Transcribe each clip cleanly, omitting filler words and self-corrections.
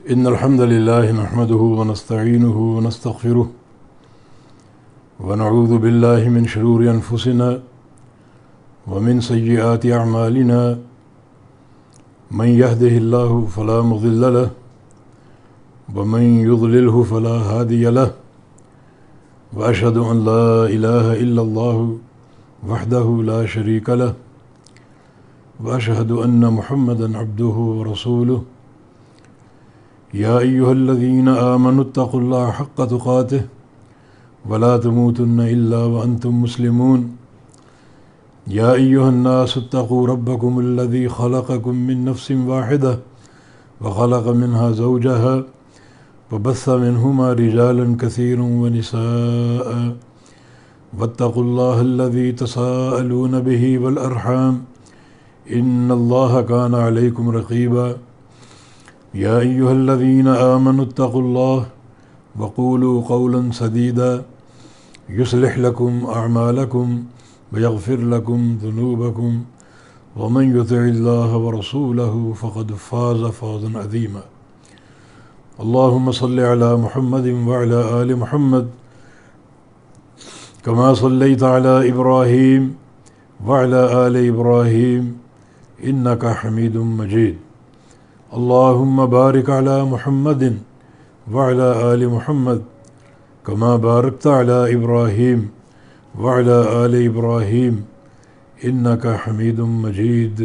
إن الحمد لله نحمده ونستعينه ونستغفره ونعوذ بالله من شرور أنفسنا ومن سيئات أعمالنا من يهده الله فلا مضل له ومن يضلله فلا هادي له وأشهد أن لا إله إلا الله وحده لا شريك له وأشهد أن محمدا عبده ورسوله يا أيها الذين آمنوا اتقوا الله حق تقاته ولا تموتن إلا وأنتم مسلمون يا أيها الناس اتقوا ربكم الذي خلقكم من نفس واحدة وخلق منها زوجها وبث منهما رجالا كثيرا ونساء واتقوا الله الذي تساءلون به والأرحام إن الله كان عليكم رقيبا يا أيها الذين آمنوا اتقوا الله وقولوا قولا سديدا يصلح لكم أعمالكم ويغفر لكم ذنوبكم ومن يطع الله ورسوله فقد فاز فوزا عظيما اللهم صل على محمد وعلى آل محمد كما صليت على إبراهيم وعلى آل إبراهيم إنك حميد مجيد اللهم بارك على محمد وعلى آل محمد كما باركت على إبراهيم وعلى آل إبراهيم إنك حميد مجيد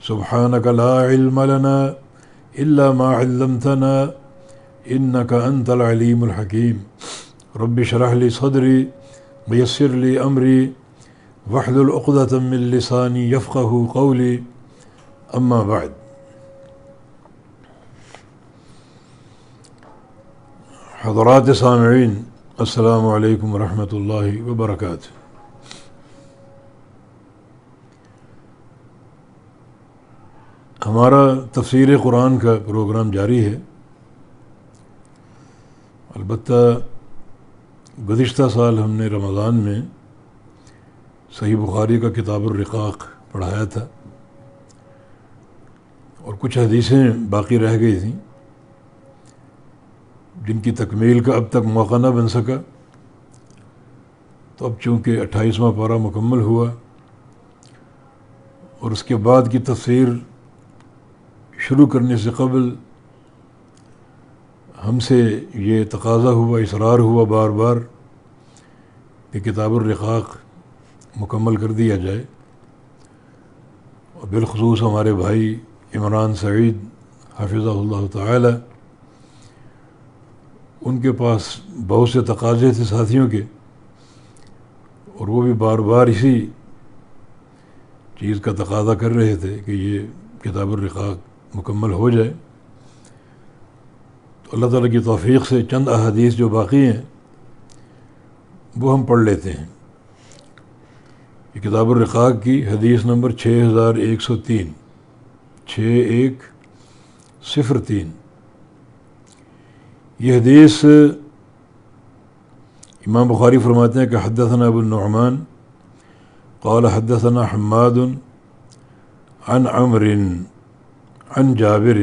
سبحانك لا علم لنا إلا ما علمتنا إنك أنت العليم الحكيم رب اشرح لي صدري ويسر لي أمري واحلل عقدة من لساني يفقه قولي أما بعد حضرات سامعین السلام علیکم ورحمۃ اللہ وبرکاتہ۔ ہمارا تفسیر قرآن کا پروگرام جاری ہے۔ البتہ گزشتہ سال ہم نے رمضان میں صحیح بخاری کا کتاب الرقاق پڑھایا تھا اور کچھ حدیثیں باقی رہ گئی تھیں جن کی تکمیل کا اب تک موقع نہ بن سکا، تو اب چونکہ 28واں پارہ مکمل ہوا اور اس کے بعد کی تفسیر شروع کرنے سے قبل ہم سے یہ تقاضا ہوا، اصرار ہوا بار بار کہ کتاب الرقاق مکمل کر دیا جائے، اور بالخصوص ہمارے بھائی عمران سعید حفظہ اللہ تعالی، ان کے پاس بہت سے تقاضے تھے ساتھیوں کے، اور وہ بھی بار بار اسی چیز کا تقاضا کر رہے تھے کہ یہ کتاب الرقاق مکمل ہو جائے۔ تو اللہ تعالیٰ کی توفیق سے چند احادیث جو باقی ہیں وہ ہم پڑھ لیتے ہیں۔ یہ کتاب الرقاق کی حدیث نمبر 6103 6103۔ یہ حدیث امام بخاری فرماتے ہیں کہ حدثنا ابو النعمان قال حدثنا حماد عن عمرو عن جابر،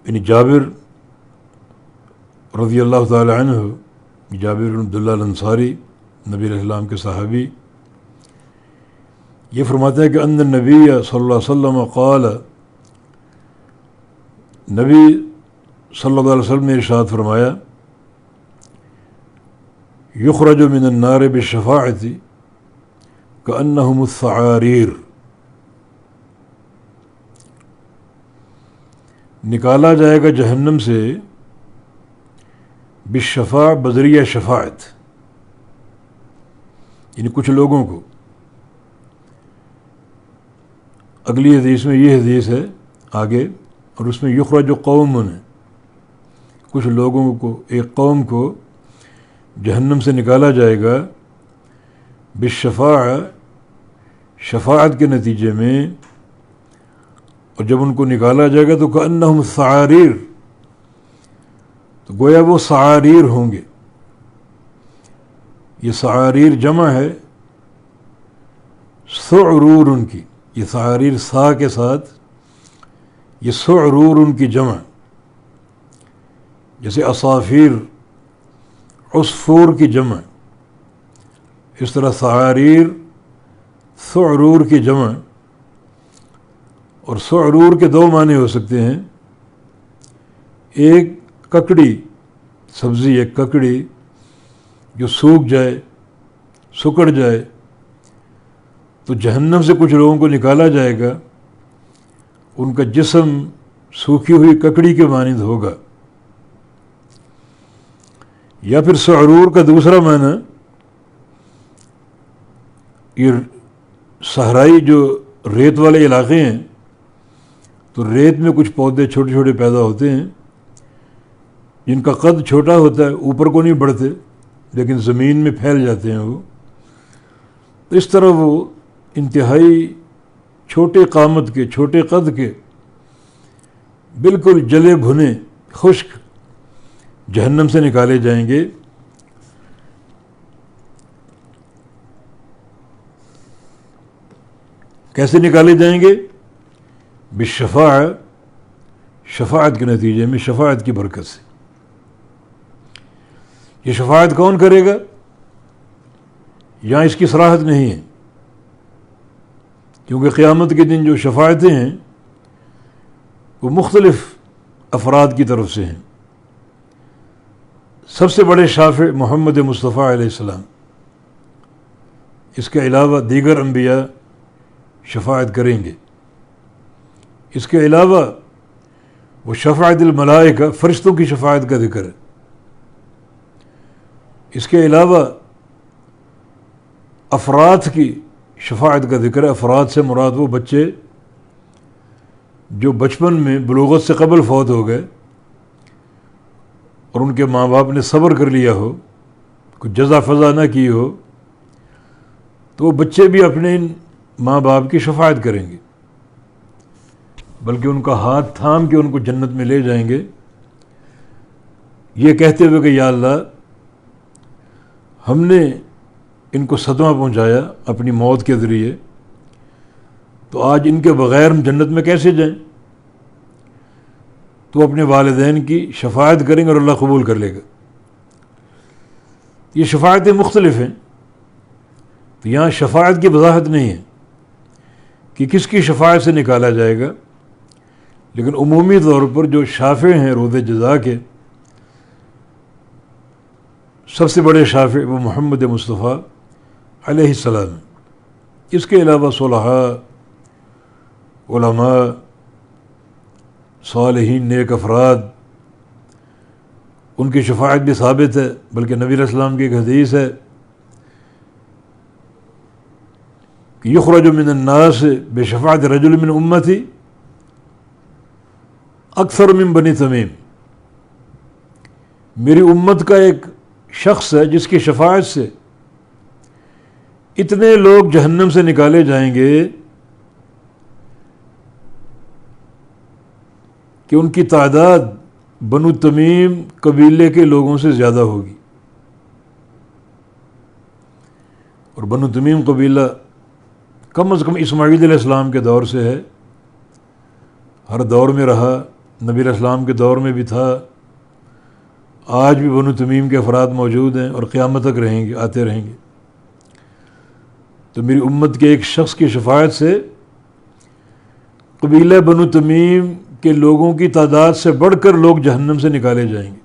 یعنی جابر رضی اللہ تعالی عنہ، جابر بن عبداللہ الانصاری نبی علیہ السلام کے صحابی، یہ فرماتے ہیں کہ ان النبی صلی اللہ علیہ وسلم قال، نبی صلی اللہ علیہ وسلم نے ارشاد فرمایا، یخرج من النار بالشفاعۃ کأنہم الثعاریر، نکالا جائے گا جہنم سے بالشفاع، بذریعہ شفاعت، یعنی کچھ لوگوں کو۔ اگلی حدیث میں یہ حدیث ہے آگے، اور اس میں یخرج قوم، کچھ لوگوں کو، ایک قوم کو جہنم سے نکالا جائے گا بالشفاع، شفاعت کے نتیجے میں، اور جب ان کو نکالا جائے گا تو کأنہم الثعاریر، تو گویا وہ سعاریر ہوں گے۔ یہ سعاریر جمع ہے سعرور ان کی، یہ سعاریر سا کے ساتھ، یہ سعرور ان کی جمع، جیسے اصافیر عصفور کی جمع، اس طرح سعاریر سعرور کی جمع. اور سعرور کے دو معنی ہو سکتے ہیں، ایک ککڑی، سبزی ایک ککڑی جو سوکھ جائے، سکڑ جائے، تو جہنم سے کچھ لوگوں کو نکالا جائے گا، ان کا جسم سوکھی ہوئی ککڑی کے مانند ہوگا. یا پھر سعرور کا دوسرا معنی، یہ صحرائی جو ریت والے علاقے ہیں، تو ریت میں کچھ پودے چھوٹے چھوٹے پیدا ہوتے ہیں جن کا قد چھوٹا ہوتا ہے، اوپر کو نہیں بڑھتے لیکن زمین میں پھیل جاتے ہیں وہ. تو اس طرح وہ انتہائی چھوٹے قامت کے، چھوٹے قد کے، بالکل جلے بھنے خشک جہنم سے نکالے جائیں گے. کیسے نکالے جائیں گے؟ بالشفاعہ، شفاعت کے نتیجے میں، شفاعت کی برکت سے. یہ شفاعت کون کرے گا؟ یہاں اس کی صراحت نہیں ہے، کیونکہ قیامت کے دن جو شفاعتیں ہیں وہ مختلف افراد کی طرف سے ہیں. سب سے بڑے شافع محمد مصطفیٰ علیہ السلام، اس کے علاوہ دیگر انبیاء شفاعت کریں گے. اس کے علاوہ وہ شفاعت الملائکہ، فرشتوں کی شفاعت کا ذکر ہے. اس کے علاوہ افراد کی شفاعت کا ذکر ہے. افراد سے مراد وہ بچے جو بچپن میں بلوغت سے قبل فوت ہو گئے اور ان کے ماں باپ نے صبر کر لیا ہو، کوئی جزا فضا نہ کی ہو، تو وہ بچے بھی اپنے ان ماں باپ کی شفاعت کریں گے، بلکہ ان کا ہاتھ تھام کے ان کو جنت میں لے جائیں گے، یہ کہتے ہوئے کہ یا اللہ، ہم نے ان کو صدمہ پہنچایا اپنی موت کے ذریعے، تو آج ان کے بغیر ہم جنت میں کیسے جائیں؟ تو اپنے والدین کی شفاعت کریں گے اور اللہ قبول کر لے گا. یہ شفاعتیں مختلف ہیں، تو یہاں شفاعت کی وضاحت نہیں ہے کہ کس کی شفاعت سے نکالا جائے گا، لیکن عمومی طور پر جو شافع ہیں روز جزا کے، سب سے بڑے شافع وہ محمد مصطفیٰ علیہ السلام ہیں. اس کے علاوہ صلحاء، علماء، صالحین، نیک افراد، ان کی شفاعت بھی ثابت ہے، بلکہ نبی علیہ السلام کی ایک حدیث ہے کہ یخرج من الناس بشفاعت رجل من امتی اکثر من بنی تمیم. میری امت کا ایک شخص ہے جس کی شفاعت سے اتنے لوگ جہنم سے نکالے جائیں گے کہ ان کی تعداد بنو تمیم قبیلے کے لوگوں سے زیادہ ہوگی. اور بنو تمیم قبیلہ کم از کم اسماعیل علیہ السلام کے دور سے ہے، ہر دور میں رہا، نبی علیہ السلام کے دور میں بھی تھا، آج بھی بنو تمیم کے افراد موجود ہیں اور قیامت تک رہیں گے، آتے رہیں گے. تو میری امت کے ایک شخص کی شفاعت سے قبیلہ بنو تمیم کے لوگوں کی تعداد سے بڑھ کر لوگ جہنم سے نکالے جائیں گے.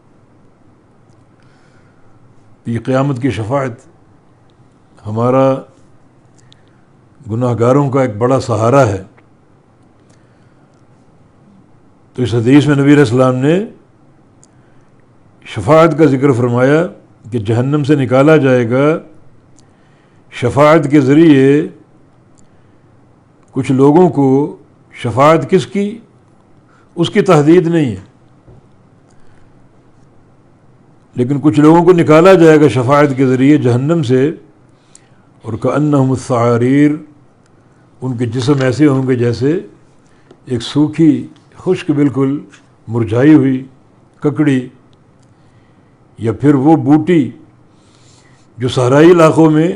یہ قیامت کی شفاعت ہمارا گناہ گاروں کا ایک بڑا سہارا ہے. تو اس حدیث میں نبی علیہ السلام نے شفاعت کا ذکر فرمایا کہ جہنم سے نکالا جائے گا شفاعت کے ذریعے کچھ لوگوں کو. شفاعت کس کی؟ اس کی تحدید نہیں ہے، لیکن کچھ لوگوں کو نکالا جائے گا شفاعت کے ذریعے جہنم سے، اور کأنہم الصعاریر، ان کے جسم ایسے ہوں گے جیسے ایک سوکھی خشک بالکل مرجھائی ہوئی ککڑی، یا پھر وہ بوٹی جو صحرائی علاقوں میں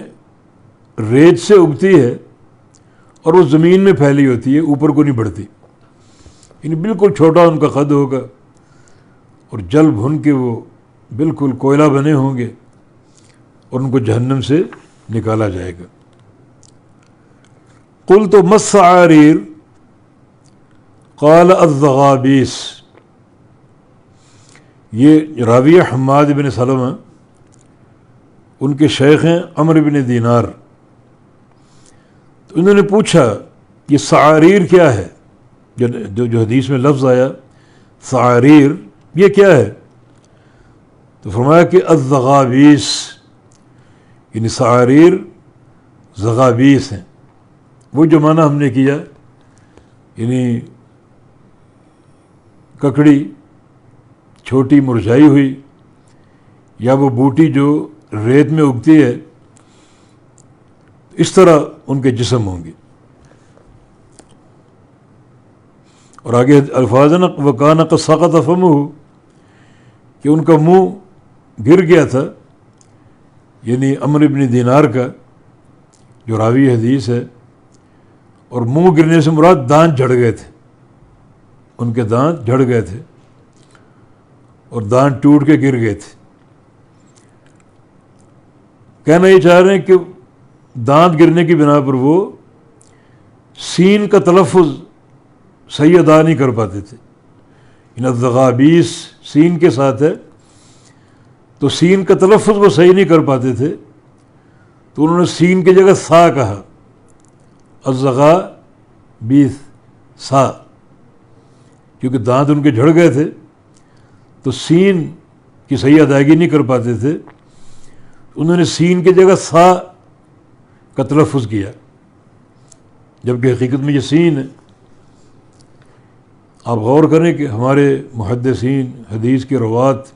ریت سے اگتی ہے اور وہ زمین میں پھیلی ہوتی ہے، اوپر کو نہیں بڑھتی، یعنی بالکل چھوٹا ان کا قد ہوگا اور جل بھن کے وہ بالکل کوئلہ بنے ہوں گے اور ان کو جہنم سے نکالا جائے گا۔ قلت ما السعاریر قال الزغابیس، یہ راویہ حماد بن سلمہ، ان کے شیخ ہیں عمرو بن دینار، تو انہوں نے پوچھا یہ سعاریر کیا ہے، جو حدیث میں لفظ آیا سعاریر یہ کیا ہے؟ تو فرمایا کہ الزغابیس، یعنی سعاریر زغابیس ہیں، وہ جو معنی ہم نے کیا، یعنی ککڑی چھوٹی مرجھائی ہوئی، یا وہ بوٹی جو ریت میں اگتی ہے، اس طرح ان کے جسم ہوں گے۔ اور آگے الفاظ ہے نا وَكَانَ قَدْ سَقَطَ فَمُهُ، کہ ان کا منہ گر گیا تھا، یعنی عمرو بن دینار کا جو راوی حدیث ہے، اور منہ گرنے سے مراد دانت جھڑ گئے تھے، ان کے دانت جھڑ گئے تھے اور دانت ٹوٹ کے گر گئے تھے۔ کہنا یہ چاہ رہے ہیں کہ دانت گرنے کی بنا پر وہ سین کا تلفظ صحیح ادا نہیں کر پاتے تھے، ان الزغابیس سین کے ساتھ ہے تو سین کا تلفظ وہ صحیح نہیں کر پاتے تھے، تو انہوں نے سین کی جگہ سا کہا، الزغابیس سا، کیونکہ دانت ان کے جھڑ گئے تھے تو سین کی صحیح ادائیگی نہیں کر پاتے تھے، انہوں نے سین کی جگہ سا کا تلفظ کیا، جبکہ حقیقت میں یہ سین ہے۔ آپ غور کریں کہ ہمارے محدثین حدیث کے روات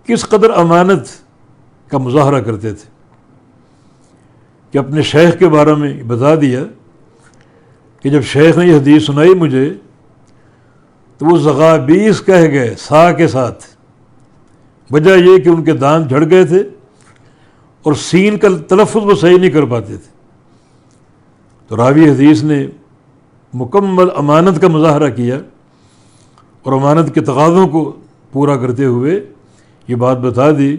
کس قدر امانت کا مظاہرہ کرتے تھے کہ اپنے شیخ کے بارے میں بتا دیا کہ جب شیخ نے یہ حدیث سنائی مجھے تو وہ زغابیس کہہ گئے سا کے ساتھ، وجہ یہ کہ ان کے دانت جھڑ گئے تھے اور سین کا تلفظ وہ صحیح نہیں کر پاتے تھے۔ تو راوی حدیث نے مکمل امانت کا مظاہرہ کیا اور امانت کے تقاضوں کو پورا کرتے ہوئے یہ بات بتا دی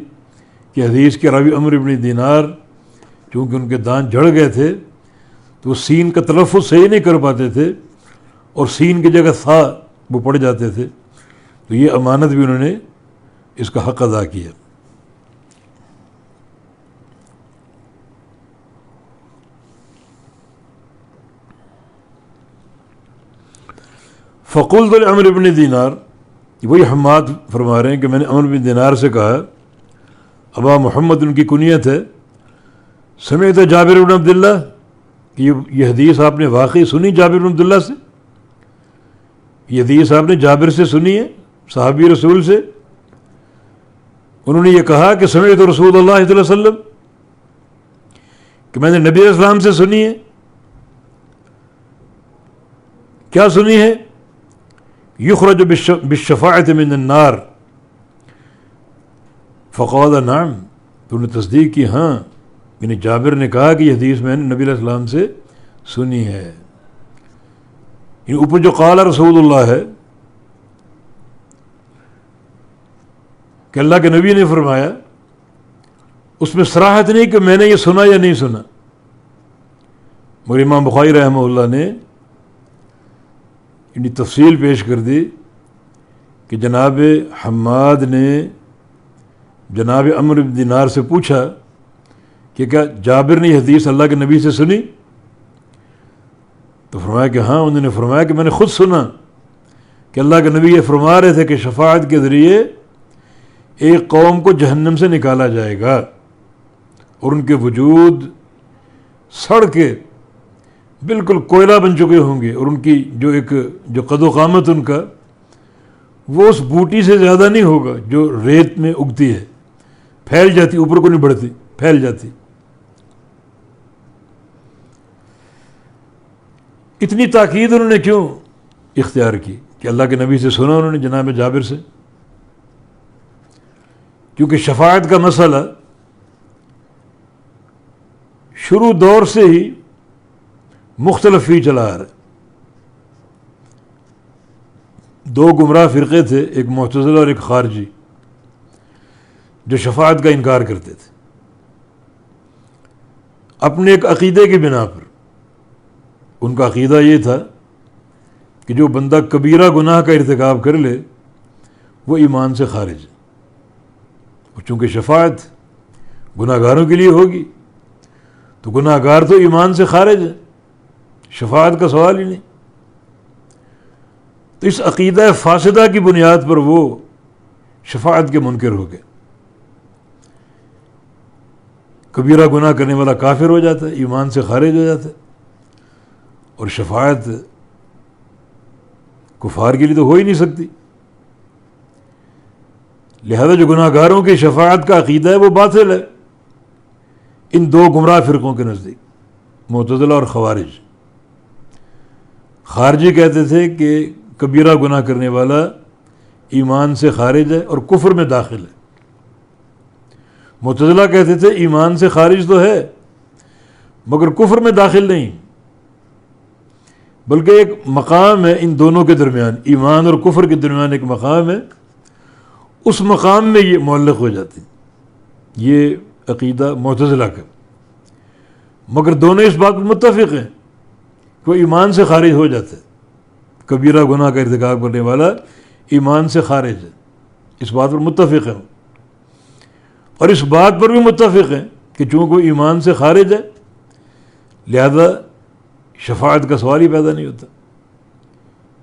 کہ حدیث کے راوی عمرو بن دینار چونکہ ان کے دانت جھڑ گئے تھے تو وہ سین کا تلفظ صحیح نہیں کر پاتے تھے اور سین کی جگہ تھا وہ پڑ جاتے تھے، تو یہ امانت بھی انہوں نے اس کا حق ادا کیا۔ فقلت لعمرو بن دینار، وہی حماد فرما رہے ہیں کہ میں نے عمرو بن دینار سے کہا، ابا محمد ان کی کنیت ہے، سمعت جابر بن عبداللہ، کہ یہ حدیث آپ نے واقعی سنی جابر بن عبداللہ سے؟ یہ حدیث آپ نے جابر سے سنی ہے، صحابی رسول سے؟ انہوں نے یہ کہا کہ سمعت رسول اللہ صلی اللہ علیہ وسلم، کہ میں نے نبی علیہ السلام سے سنی ہے۔ کیا سنی ہے؟ یخرج بالشفاعۃ من النار، فقال نعم، تو نے تصدیق کی ہاں، یعنی جابر نے کہا کہ یہ حدیث میں نے نبی علیہ السلام سے سنی ہے۔ یعنی اوپر جو قال رسول اللہ ہے کہ اللہ کے نبی نے فرمایا، اس میں صراحت نہیں کہ میں نے یہ سنا یا نہیں سنا، مگر امام بخاری رحمہ اللہ نے یعنی تفصیل پیش کر دی کہ جناب حماد نے جناب عمرو بن دینار سے پوچھا کہ کیا جابر نے یہ حدیث اللہ کے نبی سے سنی؟ تو فرمایا کہ ہاں، انہوں نے فرمایا کہ میں نے خود سنا کہ اللہ کے نبی یہ فرما رہے تھے کہ شفاعت کے ذریعے ایک قوم کو جہنم سے نکالا جائے گا اور ان کے وجود سڑ کے بالکل کوئلہ بن چکے ہوں گے، اور ان کی جو قد و قامت ان کا وہ اس بوٹی سے زیادہ نہیں ہوگا جو ریت میں اگتی ہے، پھیل جاتی، اوپر کو نہیں بڑھتی، پھیل جاتی۔ اتنی تاکید انہوں نے کیوں اختیار کی کہ اللہ کے نبی سے سنا انہوں نے جناب جابر سے؟ کیونکہ شفاعت کا مسئلہ شروع دور سے ہی مختلف فی چلا آ رہا ہے. دو گمراہ فرقے تھے، ایک معتزلہ اور ایک خارجی، جو شفاعت کا انکار کرتے تھے اپنے ایک عقیدے کی بنا پر. ان کا عقیدہ یہ تھا کہ جو بندہ کبیرہ گناہ کا ارتکاب کر لے وہ ایمان سے خارج ہے. اور چونکہ شفاعت گناہ گاروں کے لیے ہوگی تو گناہ گار تو ایمان سے خارج ہے، شفاعت کا سوال ہی نہیں. تو اس عقیدہ فاسدہ کی بنیاد پر وہ شفاعت کے منکر ہو گئے. کبیرہ گناہ کرنے والا کافر ہو جاتا ہے، ایمان سے خارج ہو جاتا ہے، اور شفاعت کفار کے لیے تو ہو ہی نہیں سکتی. لہذا جو گناہ گاروں کی شفاعت کا عقیدہ ہے وہ باطل ہے ان دو گمراہ فرقوں کے نزدیک، معتزلہ اور خوارج. خارجی کہتے تھے کہ کبیرہ گناہ کرنے والا ایمان سے خارج ہے اور کفر میں داخل ہے. معتزلہ کہتے تھے ایمان سے خارج تو ہے مگر کفر میں داخل نہیں، بلکہ ایک مقام ہے ان دونوں کے درمیان، ایمان اور کفر کے درمیان ایک مقام ہے، اس مقام میں یہ معلق ہو جاتے ہیں. یہ عقیدہ معتزلہ کا. مگر دونوں اس بات پر متفق ہیں کہ وہ ایمان سے خارج ہو جاتا ہے. کبیرہ گناہ کا ارتکاب کرنے والا ایمان سے خارج ہے، اس بات پر متفق ہیں. اور اس بات پر بھی متفق ہیں کہ چونکہ وہ ایمان سے خارج ہے لہذا شفاعت کا سوال ہی پیدا نہیں ہوتا،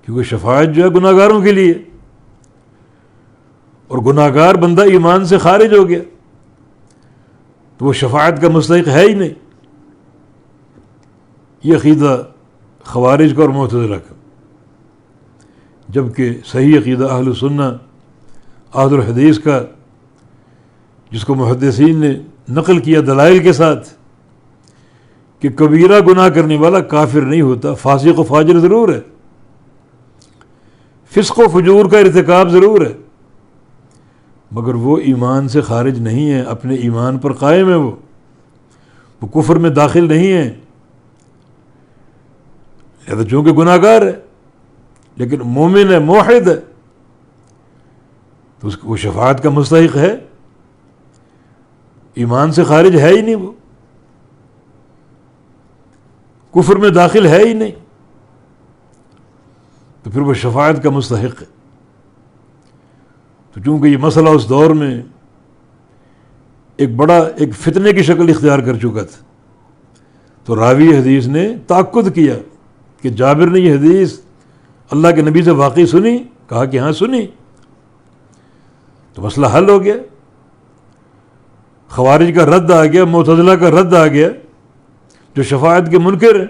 کیونکہ شفاعت جو ہے گناہ گاروں کے لیے، اور گناہ گار بندہ ایمان سے خارج ہو گیا تو وہ شفاعت کا مستحق ہے ہی نہیں. یہ عقیدہ خوارج کا اور معتزلہ کا. جبکہ صحیح عقیدہ اہل سنہ اہل الحدیث کا، جس کو محدثین نے نقل کیا دلائل کے ساتھ، کہ کبیرہ گناہ کرنے والا کافر نہیں ہوتا، فاسق و فاجر ضرور ہے، فسق و فجور کا ارتکاب ضرور ہے، مگر وہ ایمان سے خارج نہیں ہے، اپنے ایمان پر قائم ہے، وہ کفر میں داخل نہیں ہے. یا چونکہ گناہ گار ہے لیکن مومن ہے، موحد ہے، تو وہ شفاعت کا مستحق ہے. ایمان سے خارج ہے ہی نہیں، وہ کفر میں داخل ہے ہی نہیں، تو پھر وہ شفاعت کا مستحق ہے. تو چونکہ یہ مسئلہ اس دور میں ایک فتنے کی شکل اختیار کر چکا تھا، تو راوی حدیث نے تاکد کیا کہ جابر نے یہ حدیث اللہ کے نبی سے واقعی سنی؟ کہا کہ ہاں سنی. تو مسئلہ حل ہو گیا. خوارج کا رد آ گیا، معتزلہ کا رد آ گیا جو شفاعت کے منکر ہیں.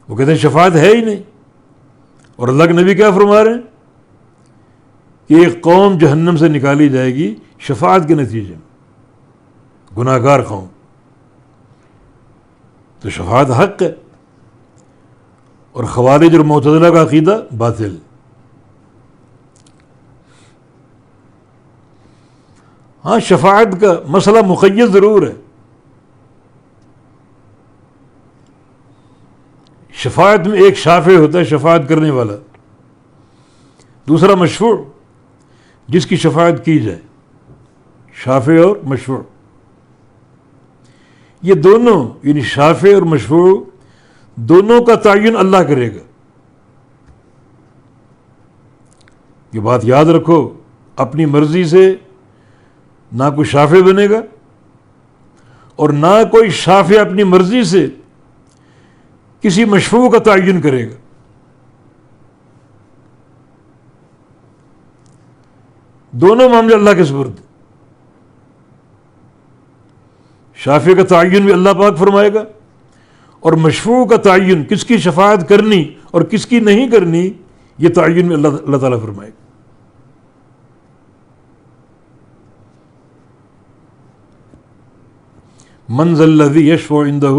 وہ کہتے ہیں شفاعت ہے ہی نہیں. اور اللہ کے نبی کیا فرما رہے ہیں کہ ایک قوم جہنم سے نکالی جائے گی شفاعت کے نتیجے میں، گناہ گار قوم. تو شفاعت حق ہے، اور خوارج اور معتزلہ کا عقیدہ باطل. ہاں شفاعت کا مسئلہ مقید ضرور ہے. شفاعت میں ایک شافع ہوتا ہے، شفاعت کرنے والا، دوسرا مشفوع جس کی شفاعت کی جائے، شافع اور مشفوع. یہ دونوں یعنی شافع اور مشفوع دونوں کا تعین اللہ کرے گا. یہ بات یاد رکھو، اپنی مرضی سے نہ کوئی شافع بنے گا اور نہ کوئی شافع اپنی مرضی سے کسی مشفوع کا تعین کرے گا. دونوں معاملے اللہ کے سپرد. شافع کا تعین بھی اللہ پاک فرمائے گا، اور مشفوع کا تعین کس کی شفاعت کرنی اور کس کی نہیں کرنی یہ تعین بھی اللہ تعالیٰ فرمائے گا. من ذا الذی یشفع عندہ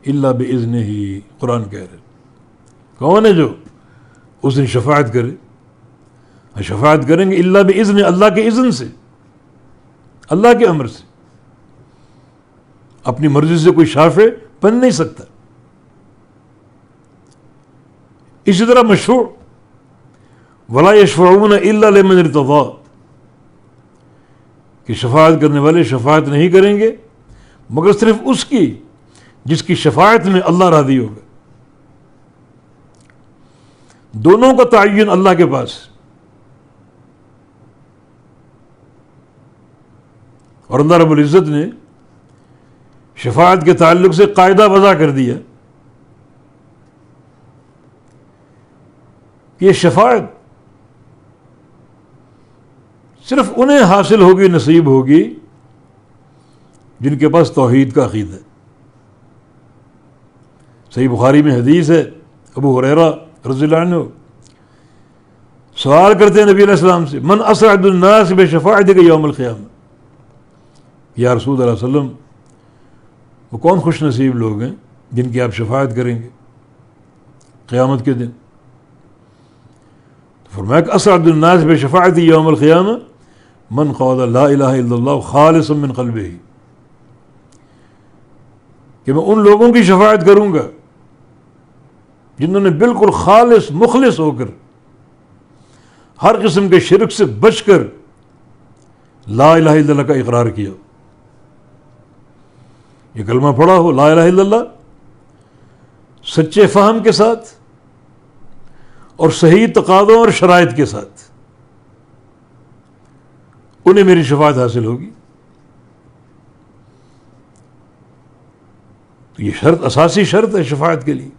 الا باذنہ، قرآن کہہ رہے کون ہے جو اس دن شفاعت کرے؟ شفاعت کریں گے الا باذن، اللہ کے اذن سے، اللہ کے امر سے. اپنی مرضی سے کوئی شافع بن نہیں سکتا. اسی طرح مشروع ولا یشفعون الا لمن ارتضی کہ شفاعت کرنے والے شفاعت نہیں کریں گے مگر صرف اس کی جس کی شفاعت میں اللہ راضی ہوگا. دونوں کا تعین اللہ کے پاس. اور اللہ رب العزت نے شفاعت کے تعلق سے قاعدہ وضع کر دیا کہ یہ شفاعت صرف انہیں حاصل ہوگی، نصیب ہوگی جن کے پاس توحید کا عقیدہ ہے. صحیح بخاری میں حدیث ہے، ابو ہریرہ رضی اللہ عنہ سوال کرتے ہیں نبی علیہ السلام سے، من اسعد الناس بشفاعتک یوم القیامہ، یا رسول اللہ علیہ وسلم وہ کون خوش نصیب لوگ ہیں جن کی آپ شفاعت کریں گے قیامت کے دن؟ تو فرمایا کہ اسعد الناس بشفاعتی یوم القیامہ من قال لا الہ الا اللہ خالصا من قلبہ، کہ میں ان لوگوں کی شفاعت کروں گا جنہوں نے بالکل خالص مخلص ہو کر ہر قسم کے شرک سے بچ کر لا الہ الا اللہ کا اقرار کیا، یہ کلمہ پڑھا ہو لا الہ الا اللہ سچے فہم کے ساتھ اور صحیح تقاضوں اور شرائط کے ساتھ، انہیں میری شفاعت حاصل ہوگی. تو یہ شرط اساسی شرط ہے شفاعت کے لیے.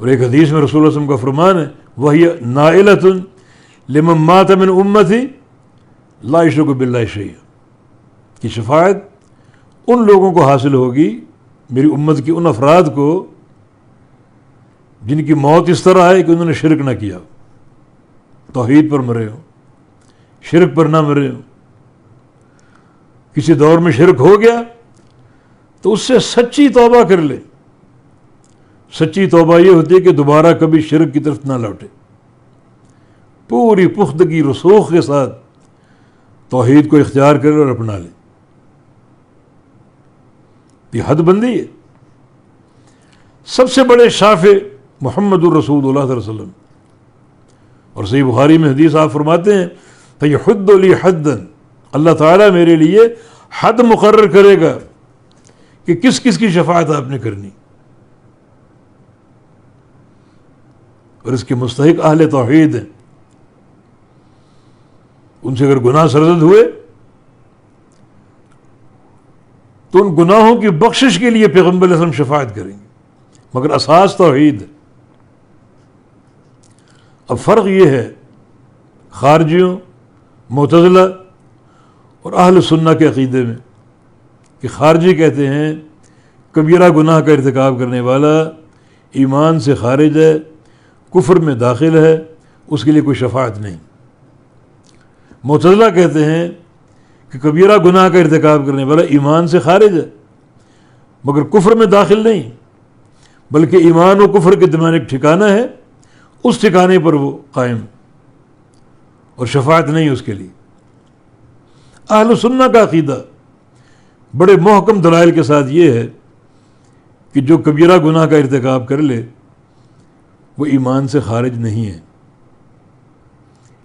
اور ایک حدیث میں رسول اللہ صلی اللہ علیہ وسلم کا فرمان ہے وَهِيَ نَائِلَةٌ لِمَن مَاتَ مِنْ أُمَّتِي لَا يُشْرِكُ بِاللَّهِ شَيْئًا، کہ شفاعت ان لوگوں کو حاصل ہوگی، میری امت کی ان افراد کو جن کی موت اس طرح ہے کہ انہوں نے شرک نہ کیا، توحید پر مرے ہوں، شرک پر نہ مرے ہوں. کسی دور میں شرک ہو گیا تو اس سے سچی توبہ کر لے. سچی توبہ یہ ہوتی ہے کہ دوبارہ کبھی شرک کی طرف نہ لوٹے، پوری پختگی رسوخ کے ساتھ توحید کو اختیار کرے اور اپنا لے. یہ حد بندی ہے. سب سے بڑے شافع محمد الرسول اللہ صلی اللہ علیہ وسلم. اور صحیح بخاری میں حدیث آپ فرماتے ہیں فَيَحُدُّ لِي حَدًّا، اللہ تعالیٰ میرے لیے حد مقرر کرے گا کہ کس کس کی شفاعت آپ نے کرنی، اور اس کے مستحق اہل توحید ہیں. ان سے اگر گناہ سرزد ہوئے تو ان گناہوں کی بخشش کے لیے پیغمبر علیہ السلام شفاعت کریں گے، مگر اساس توحید ہے. اب فرق یہ ہے خارجیوں، معتزلہ اور اہل سنہ کے عقیدے میں کہ خارجی کہتے ہیں کبیرہ گناہ کا ارتکاب کرنے والا ایمان سے خارج ہے، کفر میں داخل ہے، اس کے لیے کوئی شفاعت نہیں. معتزلہ کہتے ہیں کہ کبیرہ گناہ کا ارتکاب کرنے والا ایمان سے خارج ہے مگر کفر میں داخل نہیں، بلکہ ایمان و کفر کے درمیان ایک ٹھکانہ ہے، اس ٹھکانے پر وہ قائم، اور شفاعت نہیں اس کے لیے. اہل سنہ کا عقیدہ بڑے محکم دلائل کے ساتھ یہ ہے کہ جو کبیرہ گناہ کا ارتکاب کر لے وہ ایمان سے خارج نہیں ہے.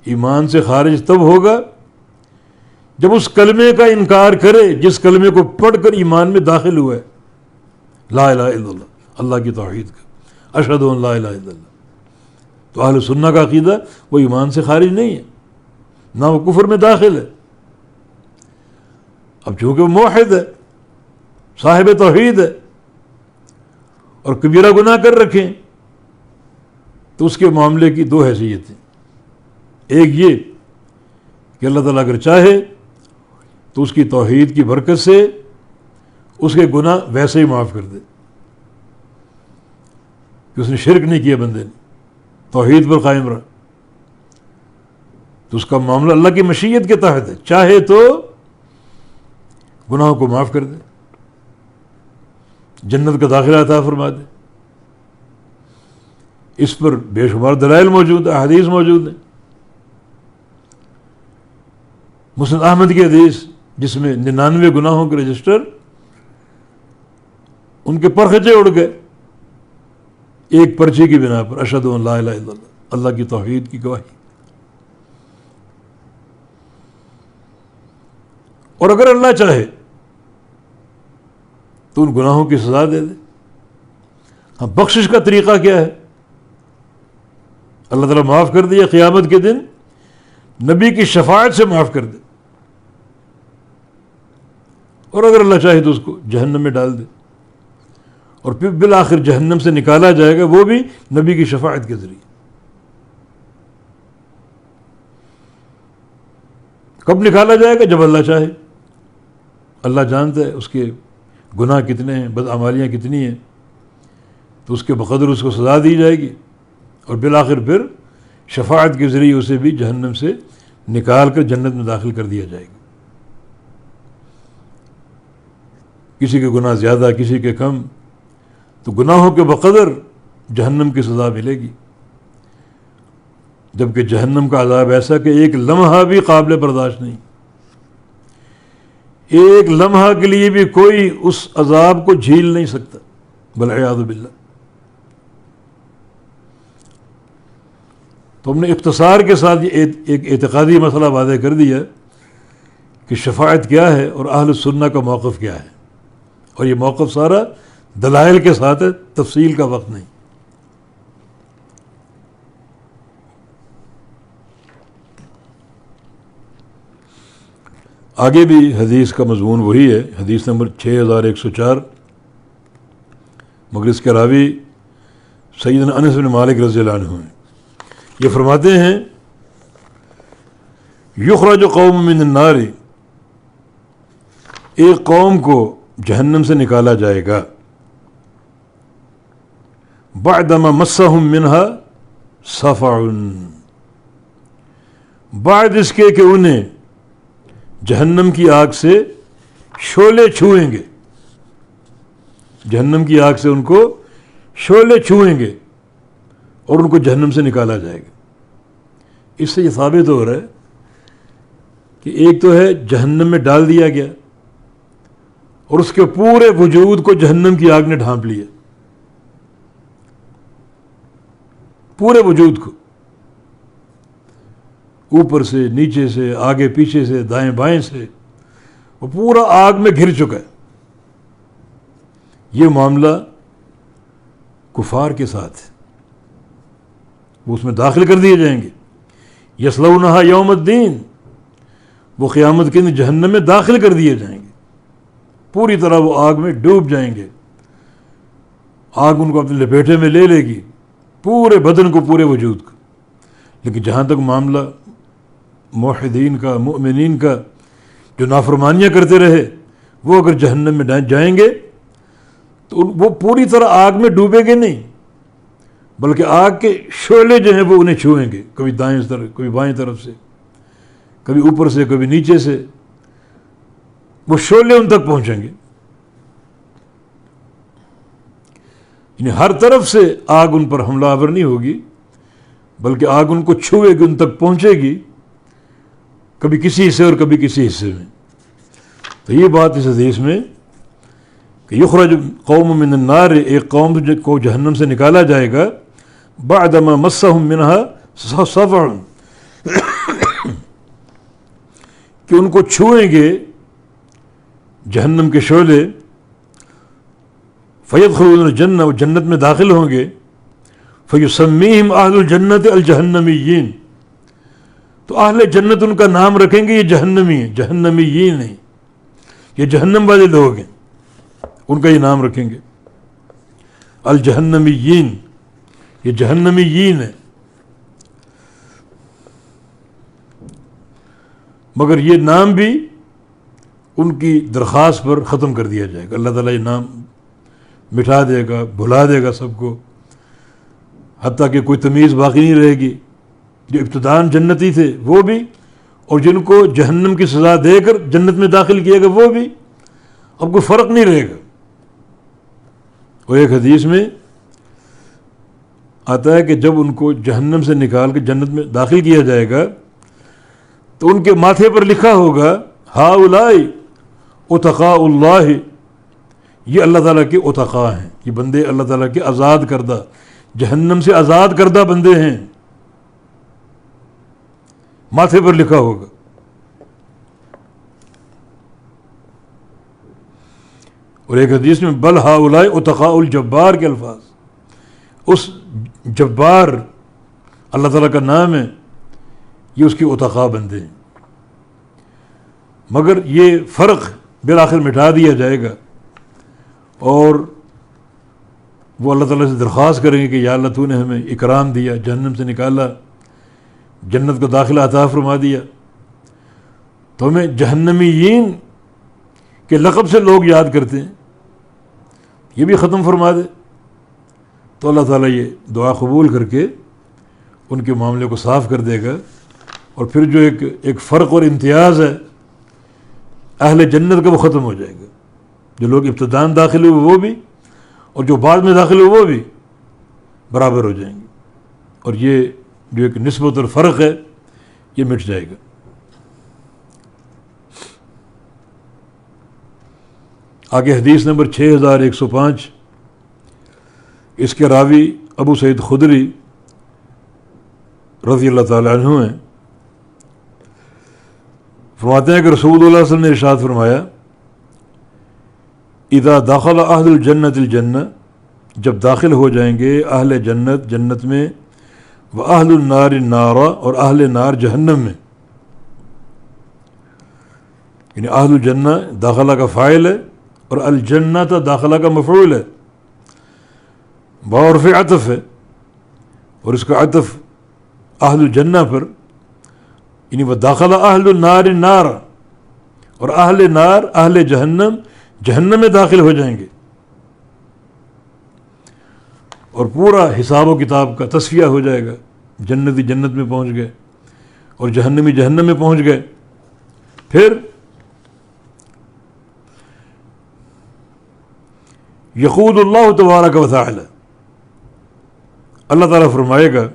ایمان سے خارج تب ہوگا جب اس کلمے کا انکار کرے جس کلمے کو پڑھ کر ایمان میں داخل ہوا ہے، لا الہ الا اللہ، اللہ کی توحید کا، اشہد ان لا الہ الا اللہ. تو اہل سنہ کا عقیدہ وہ ایمان سے خارج نہیں ہے، نہ وہ کفر میں داخل ہے. اب چونکہ وہ موحد ہے، صاحب توحید ہے، اور کبیرہ گناہ کر رکھیں تو اس کے معاملے کی دو حیثیتیں. ایک یہ کہ اللہ تعالیٰ اگر چاہے تو اس کی توحید کی برکت سے اس کے گناہ ویسے ہی معاف کر دے کہ اس نے شرک نہیں کیا، بندے نے توحید پر قائم رہا، تو اس کا معاملہ اللہ کی مشیت کے تحت ہے، چاہے تو گناہوں کو معاف کر دے، جنت کا داخلہ عطا فرما دے. اس پر بے شمار دلائل موجود ہیں، احادیث موجود ہیں. مسند احمد کی حدیث جس میں 99 گناہوں کے رجسٹر ان کے پرخچے اڑ گئے ایک پرچے کی بنا پر، اشہد ان لا الہ الا اللہ، اللہ کی توحید کی گواہی۔ اور اگر اللہ چاہے تو ان گناہوں کی سزا دے دے۔ ہاں، بخشش کا طریقہ کیا ہے؟ اللہ تعالیٰ معاف کر دے یا قیامت کے دن نبی کی شفاعت سے معاف کر دے، اور اگر اللہ چاہے تو اس کو جہنم میں ڈال دے، اور پھر بالآخر جہنم سے نکالا جائے گا، وہ بھی نبی کی شفاعت کے ذریعے۔ کب نکالا جائے گا؟ جب اللہ چاہے۔ اللہ جانتا ہے اس کے گناہ کتنے ہیں، بدعمالیاں کتنی ہیں، تو اس کے بقدر اس کو سزا دی جائے گی، اور بالآخر پھر شفاعت کے ذریعے اسے بھی جہنم سے نکال کر جنت میں داخل کر دیا جائے گا۔ کسی کے گناہ زیادہ، کسی کے کم، تو گناہوں کے بقدر جہنم کی سزا ملے گی، جبکہ جہنم کا عذاب ایسا کہ ایک لمحہ بھی قابل برداشت نہیں، ایک لمحہ کے لیے بھی کوئی اس عذاب کو جھیل نہیں سکتا، والعیاذ باللہ۔ تو ہم نے اختصار کے ساتھ یہ ایک اعتقادی مسئلہ واضح کر دیا کہ شفاعت کیا ہے اور اہل السنہ کا موقف کیا ہے، اور یہ موقف سارا دلائل کے ساتھ ہے، تفصیل کا وقت نہیں۔ آگے بھی حدیث کا مضمون وہی ہے، حدیث نمبر 6104، مگر اس کے راوی سیدنا انس بن مالک رضی اللہ عنہ ہیں۔ یہ فرماتے ہیں یخرج قوم من النار، ایک قوم کو جہنم سے نکالا جائے گا، بعدما مسہم منہا صفع، بعد اس کے کہ انہیں جہنم کی آگ سے شعلے چھوئیں گے، جہنم کی آگ سے ان کو شعلے چھوئیں گے اور ان کو جہنم سے نکالا جائے گا۔ اس سے یہ ثابت ہو رہا ہے کہ ایک تو ہے جہنم میں ڈال دیا گیا اور اس کے پورے وجود کو جہنم کی آگ نے ڈھانپ لیا، پورے وجود کو، اوپر سے، نیچے سے، آگے پیچھے سے، دائیں بائیں سے، وہ پورا آگ میں گھر چکا ہے۔ یہ معاملہ کفار کے ساتھ ہے، وہ اس میں داخل کر دیے جائیں گے، یصلونہا یوم الدین، وہ قیامت کے دن جہنم میں داخل کر دیے جائیں گے، پوری طرح وہ آگ میں ڈوب جائیں گے، آگ ان کو اپنے لپیٹے میں لے لے گی، پورے بدن کو، پورے وجود کو۔ لیکن جہاں تک معاملہ موحدین کا، مؤمنین کا، جو نافرمانیاں کرتے رہے، وہ اگر جہنم میں جائیں گے تو وہ پوری طرح آگ میں ڈوبے گے نہیں، بلکہ آگ کے شعلے جو ہیں وہ انہیں چھوئیں گے، کبھی دائیں طرف، کبھی بائیں طرف سے، کبھی اوپر سے، کبھی نیچے سے، وہ شعلے ان تک پہنچیں گے، یعنی ہر طرف سے آگ ان پر حملہ آور نہیں ہوگی، بلکہ آگ ان کو چھوئے گی، ان تک پہنچے گی، کبھی کسی حصے اور کبھی کسی حصے میں۔ تو یہ بات اس حدیث میں کہ یخرج قوم من النار، ایک قوم کو جہنم سے نکالا جائے گا، بعدما مسہم منہا صفع، کہ ان کو چھوئیں گے جہنم کے شعلے، فیدخلون الجنہ، وہ جنت میں داخل ہوں گے، فیسمیہم اہل الجنت الجہنمیین، تو اہل جنت ان کا نام رکھیں گے یہ جہنمی ہیں، جہنمیین ہیں، یہ جہنم والے لوگ ہیں، ان کا یہ نام رکھیں گے، الجہنمیین، یہ جہنمیین ہیں۔ مگر یہ نام بھی ان کی درخواست پر ختم کر دیا جائے گا، اللہ تعالیٰ یہ نام مٹھا دے گا، بھلا دے گا سب کو، حتیٰ کہ کوئی تمیز باقی نہیں رہے گی۔ جو ابتداءً جنتی تھے وہ بھی، اور جن کو جہنم کی سزا دے کر جنت میں داخل کیا گیا وہ بھی، اب کوئی فرق نہیں رہے گا۔ اور ایک حدیث میں آتا ہے کہ جب ان کو جہنم سے نکال کے جنت میں داخل کیا جائے گا تو ان کے ماتھے پر لکھا ہوگا ہاؤلائی اتقاء اللہ، یہ اللہ تعالیٰ کے اتقاء ہیں، یہ بندے اللہ تعالیٰ کے آزاد کردہ، جہنم سے آزاد کردہ بندے ہیں، ماتھے پر لکھا ہوگا۔ اور ایک حدیث میں بل ہاؤلائی اتقاء الجبار کے الفاظ، اس جبار اللہ تعالیٰ کا نام ہے، یہ اس کے اتقاء بندے ہیں۔ مگر یہ فرق بالآخر مٹا دیا جائے گا، اور وہ اللہ تعالیٰ سے درخواست کریں گے کہ یا اللہ تو نے ہمیں اکرام دیا، جہنم سے نکالا، جنت کا داخلہ عطا فرما دیا، تو ہمیں جہنمیین کے لقب سے لوگ یاد کرتے ہیں، یہ بھی ختم فرما دے۔ تو اللہ تعالیٰ یہ دعا قبول کر کے ان کے معاملے کو صاف کر دے گا، اور پھر جو ایک فرق اور امتیاز ہے اہل جنت کا، وہ ختم ہو جائے گا۔ جو لوگ ابتداءً داخل ہوئے وہ بھی، اور جو بعد میں داخل ہوئے وہ بھی برابر ہو جائیں گے، اور یہ جو ایک نسبت اور فرق ہے یہ مٹ جائے گا۔ آگے حدیث نمبر 6105، اس کے راوی ابو سعید خدری رضی اللہ تعالی عنہ ہیں، فرماتے ہیں کہ رسول اللہ صلی اللہ علیہ وسلم نے ارشاد فرمایا اذا دخل اہل الجنت الجنہ، جب داخل ہو جائیں گے اہل جنت جنت میں، و اہل النار النار، اور اہل نار جہنم میں، یعنی اہل الجنہ داخلہ کا فاعل ہے، اور الجنہ داخلہ کا مفعول ہے، باعرف عطف ہے، اور اس کا عطف اہل الجنہ پر، یعنی وہ داخلہ اہل النار النار، اور اہل نار اہل جہنم جہنم میں داخل ہو جائیں گے، اور پورا حساب و کتاب کا تصفیہ ہو جائے گا، جنتی جنت میں پہنچ گئے اور جہنمی جہنم میں پہنچ گئے۔ پھر یقول اللہ تبارک و تعالی، اللہ تعالیٰ فرمائے گا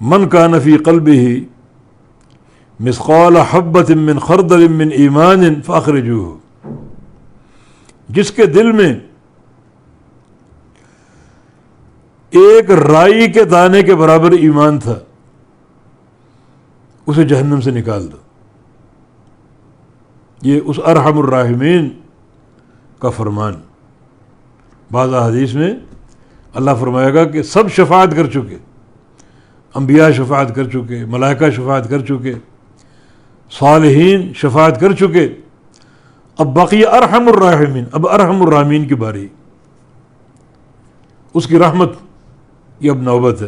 من کان فی قلبہ مثقال حبۃ من خردل من ایمان فاخرجوہ، جس کے دل میں ایک رائی کے دانے کے برابر ایمان تھا، اسے جہنم سے نکال دو۔ یہ اس ارحم الراحمین کا فرمان۔ بعض احادیث میں اللہ فرمائے گا کہ سب شفاعت کر چکے، انبیاء شفاعت کر چکے، ملائکہ شفاعت کر چکے، صالحین شفاعت کر چکے، اب باقی ارحم الراحمین، اب ارحم الراحمین کی باری، اس کی رحمت یہ اب نوبت ہے۔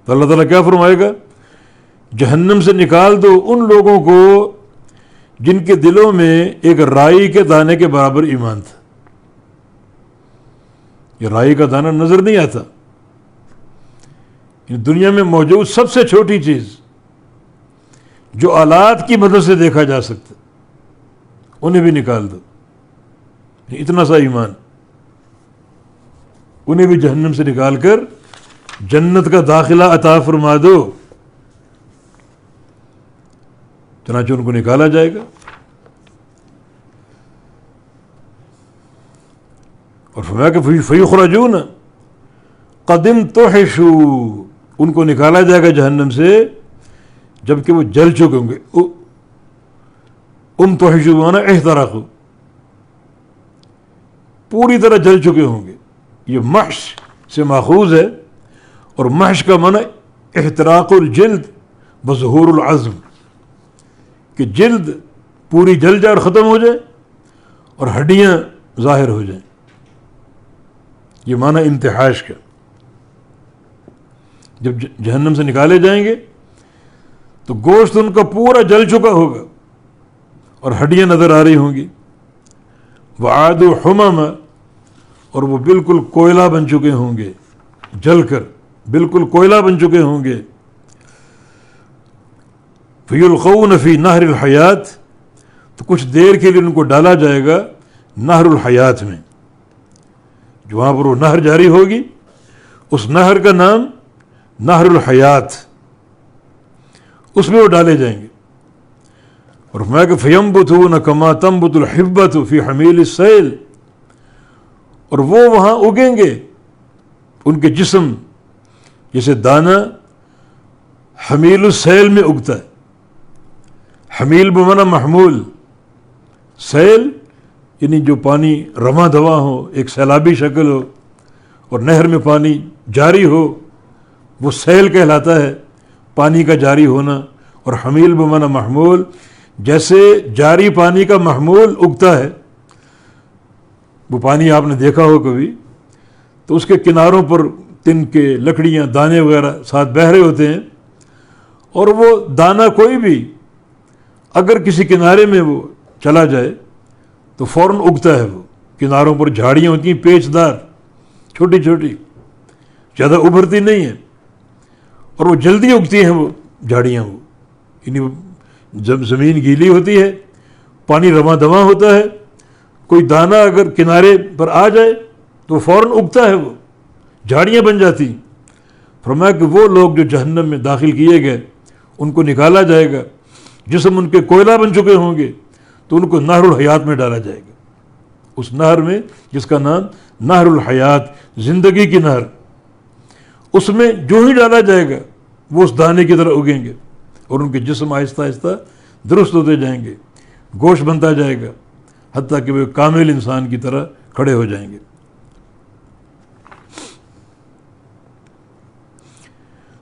تو اللہ تعالیٰ کیا فرمائے گا؟ جہنم سے نکال دو ان لوگوں کو جن کے دلوں میں ایک رائی کے دانے کے برابر ایمان تھا۔ یہ رائی کا دانہ نظر نہیں آتا، دنیا میں موجود سب سے چھوٹی چیز جو آلات کی مدد سے دیکھا جا سکتا، انہیں بھی نکال دو، اتنا سا ایمان، انہیں بھی جہنم سے نکال کر جنت کا داخلہ عطا فرما دو۔ چنانچہ ان کو نکالا جائے گا، اور فرمایا کہ فیخرجون قدم توحشوا، ان کو نکالا جائے گا جہنم سے جبکہ وہ جل چکے ہوں گے۔ توحشوا مانا احترقوا، پوری طرح جل چکے ہوں گے۔ یہ محش سے ماخوذ ہے، اور محش کا معنی احتراق الجلد بظہور العظم، کہ جلد پوری جل جائے اور ختم ہو جائے اور ہڈیاں ظاہر ہو جائیں، یہ معنی انتحاش کا۔ جب جہنم سے نکالے جائیں گے تو گوشت ان کا پورا جل چکا ہوگا اور ہڈیاں نظر آ رہی ہوں گی۔ وعادوا حمما، اور وہ بالکل کوئلہ بن چکے ہوں گے، جل کر بالکل کوئلہ بن چکے ہوں گے۔ فیلقون فی نہر الحیات، تو کچھ دیر کے لیے ان کو ڈالا جائے گا نہر الحیات میں، جو وہاں پر وہ نہر جاری ہوگی، اس نہر کا نام نہر الحیات، اس میں وہ ڈالے جائیں گے۔ اور فرمایا کہ فَيَنبُتُونَ كَمَا تَنبُتُ الْحِبَّةُ فِي حَمِيلِ السَّيْلِ، اور وہ وہاں اگیں گے، ان کے جسم جیسے دانہ حمیل السیل میں اگتا ہے. حمیل بمعنی محمول، سیل یعنی جو پانی رواں دواں ہو، ایک سیلابی شکل ہو اور نہر میں پانی جاری ہو، وہ سیل کہلاتا ہے، پانی کا جاری ہونا. اور حمیل بمعنی محمول، جیسے جاری پانی کا محمول اگتا ہے، وہ پانی آپ نے دیکھا ہو کبھی، تو اس کے کناروں پر تن کے لکڑیاں دانے وغیرہ ساتھ بہہ رہے ہوتے ہیں، اور وہ دانہ کوئی بھی اگر کسی کنارے میں وہ چلا جائے تو فوراً اگتا ہے. وہ کناروں پر جھاڑیاں ہوتی ہیں پیچ دار، چھوٹی چھوٹی، زیادہ ابھرتی نہیں ہیں، اور وہ جلدی اگتی ہیں وہ جھاڑیاں. وہ یعنی جب زمین گیلی ہوتی ہے، پانی رواں دواں ہوتا ہے، کوئی دانہ اگر کنارے پر آ جائے تو فوراً اگتا ہے، وہ جھاڑیاں بن جاتی. فرمایا کہ وہ لوگ جو جہنم میں داخل کیے گئے ان کو نکالا جائے گا، جسم ان کے کوئلہ بن چکے ہوں گے، تو ان کو نہر الحیات میں ڈالا جائے گا. اس نہر میں جس کا نام نہر الحیات، زندگی کی نہر، اس میں جو ہی ڈالا جائے گا وہ اس دانے کی طرح اگیں گے، اور ان کے جسم آہستہ آہستہ درست ہوتے جائیں گے، گوشت بنتا جائے گا، حتیٰ کہ وہ کامل انسان کی طرح کھڑے ہو جائیں گے.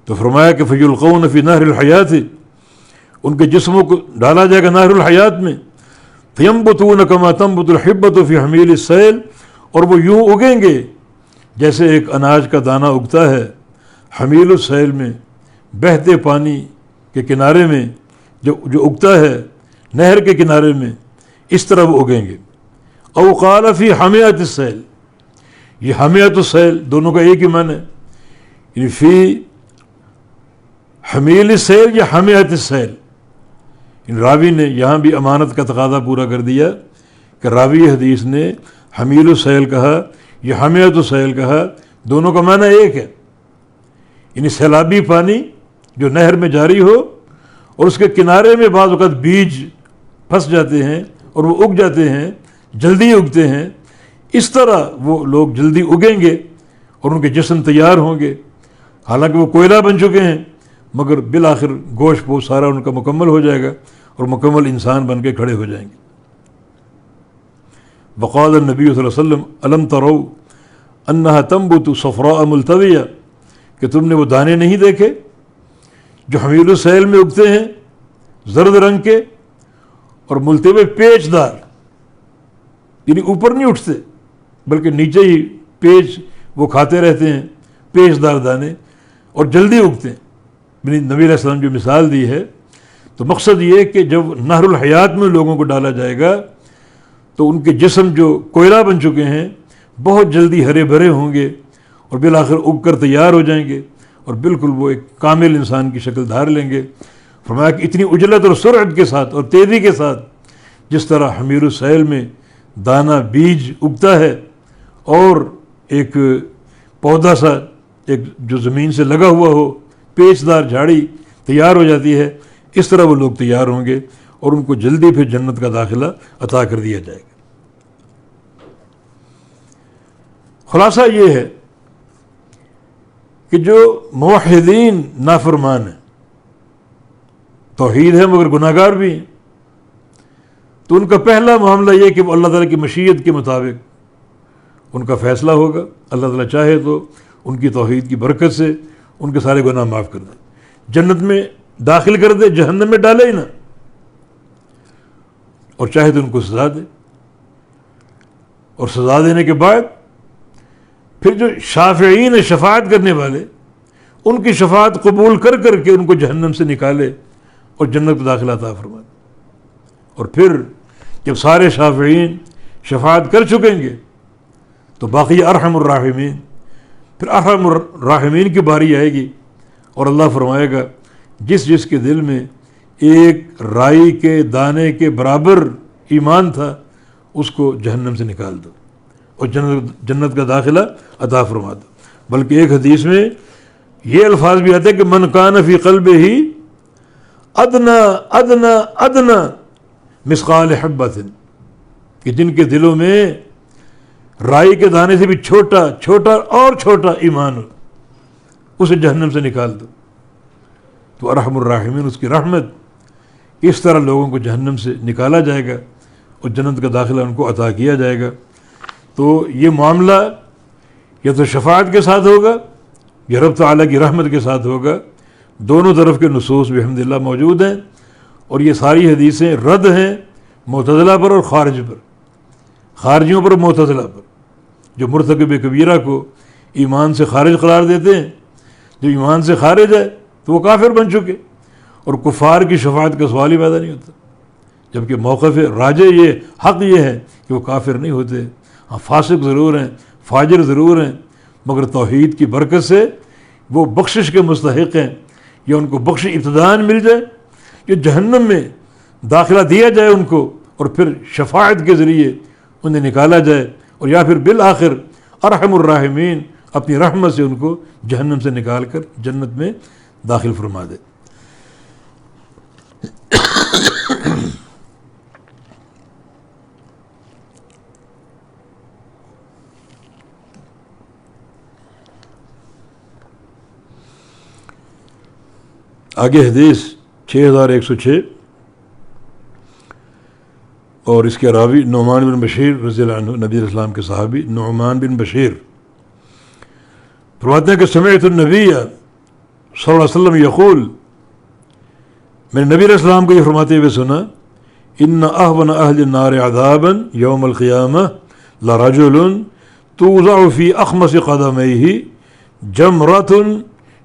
تو فرمایا کہ فَيُلْقَوْنَ فِي نَهْرِ الْحَيَاةِ، ان کے جسموں کو ڈالا جائے گا نہر الحیات میں. فَيَنبُتُونَ كَمَا تَنبُتُ الْحِبَّةُ فِي حَمِيلِ السَّيْلِ، اور وہ یوں اگیں گے جیسے ایک اناج کا دانہ اگتا ہے حمیل السیل میں، بہتے پانی کے کنارے میں جو اگتا ہے نہر کے کنارے میں، اس طرح وہ اگیں گے. او قال فی حمیۃ السیل، یہ حمیۃ السیل دونوں کا ایک ہی معنی ہے، یعنی فی حمیل السیل یا حمیۃ السیل. راوی نے یہاں بھی امانت کا تقاضا پورا کر دیا کہ راوی حدیث نے حمیل السیل کہا یا حمیۃ السیل کہا، دونوں کا معنی ایک ہے. یعنی سیلابی پانی جو نہر میں جاری ہو اور اس کے کنارے میں بعض اوقات بیج پھنس جاتے ہیں اور وہ اگ جاتے ہیں، جلدی اگتے ہیں، اس طرح وہ لوگ جلدی اگیں گے اور ان کے جسم تیار ہوں گے. حالانکہ وہ کوئلہ بن چکے ہیں، مگر بالآخر گوشت پوش سارا ان کا مکمل ہو جائے گا اور مکمل انسان بن کے کھڑے ہو جائیں گے. وقال النبی صلی اللہ علیہ وسلم الم تروا انہا تنبت صفراء ملتویہ، کہ تم نے وہ دانے نہیں دیکھے جو حمیل السیل میں اگتے ہیں، زرد رنگ کے اور ملتوی پیچ دار، یعنی اوپر نہیں اٹھتے بلکہ نیچے ہی پیچ وہ کھاتے رہتے ہیں، پیچ دار دانے، اور جلدی اگتے ہیں. نبی علیہ السلام جو مثال دی ہے، تو مقصد یہ کہ جب نہر الحیات میں لوگوں کو ڈالا جائے گا تو ان کے جسم جو کوئلہ بن چکے ہیں بہت جلدی ہرے بھرے ہوں گے اور بالآخر اگ کر تیار ہو جائیں گے اور بالکل وہ ایک کامل انسان کی شکل دھار لیں گے. فرمایا کہ اتنی اجلت اور سرعت کے ساتھ اور تیزی کے ساتھ جس طرح حمیر السیل میں دانہ بیج اگتا ہے اور ایک پودا سا ایک جو زمین سے لگا ہوا ہو، پیچ دار جھاڑی تیار ہو جاتی ہے، اس طرح وہ لوگ تیار ہوں گے اور ان کو جلدی پھر جنت کا داخلہ عطا کر دیا جائے گا. خلاصہ یہ ہے کہ جو موحدین نافرمان ہیں، توحید ہے مگر گناہ گار بھی ہیں، تو ان کا پہلا معاملہ یہ کہ وہ اللہ تعالیٰ کی مشیت کے مطابق ان کا فیصلہ ہوگا. اللہ تعالیٰ چاہے تو ان کی توحید کی برکت سے ان کے سارے گناہ معاف کر دے، جنت میں داخل کر دے، جہنم میں ڈالے ہی نہ، اور چاہے تو ان کو سزا دے. اور سزا دینے کے بعد پھر جو شافعین شفاعت کرنے والے، ان کی شفاعت قبول کر کر کے ان کو جہنم سے نکالے اور جنت میں داخلہ عطا فرما دے. اور پھر جب سارے شافعین شفاعت کر چکیں گے تو باقی ارحم الراحمین، پھر ارحم الراحمین کی باری آئے گی اور اللہ فرمائے گا جس کے دل میں ایک رائی کے دانے کے برابر ایمان تھا اس کو جہنم سے نکال دو اور جنت کا داخلہ عطا فرما دو. بلکہ ایک حدیث میں یہ الفاظ بھی آتے ہیں کہ من کان فی قلبہ ادنا ادنا ادنا مثقال حبۃ، کہ جن کے دلوں میں رائی کے دانے سے بھی چھوٹا چھوٹا اور چھوٹا ایمان ہو، اسے جہنم سے نکال دو. تو ارحم الراحمین، اس کی رحمت، اس طرح لوگوں کو جہنم سے نکالا جائے گا اور جنت کا داخلہ ان کو عطا کیا جائے گا. تو یہ معاملہ یا تو شفاعت کے ساتھ ہوگا یا رب تعالیٰ کی رحمت کے ساتھ ہوگا. دونوں طرف کے نصوص بحمدللہ موجود ہیں، اور یہ ساری حدیثیں رد ہیں معتزلہ پر اور خارج پر، خارجیوں پر اور معتزلہ پر، جو مرتکب کبیرہ کو ایمان سے خارج قرار دیتے ہیں. جو ایمان سے خارج ہے تو وہ کافر بن چکے، اور کفار کی شفاعت کا سوال ہی پیدا نہیں ہوتا. جبکہ موقف راجع یہ حق یہ ہے کہ وہ کافر نہیں ہوتے. ہاں فاسق ضرور ہیں، فاجر ضرور ہیں، مگر توحید کی برکت سے وہ بخشش کے مستحق ہیں، یا ان کو بخش ابتداءً مل جائے، کہ جہنم میں داخلہ دیا جائے ان کو، اور پھر شفاعت کے ذریعے انہیں نکالا جائے، اور یا پھر بالآخر ارحم الراحمین اپنی رحمت سے ان کو جہنم سے نکال کر جنت میں داخل فرما دے. آگے حدیث 6106، اور اس کے راوی نعمان بن بشیر رضی اللہ عنہ، نبی علیہ السلام کے صحابی نعمان بن بشیر فرماتے ہیں کہ سمعت النبی صلی اللہ علیہ وسلم یقول، میں نے نبی علیہ السلام کو یہ فرماتے ہوئے سنا، ان اہون اہل النار عذابا یوم القیامہ لرجل توضع فی اخمص قدمیہ جمرۃ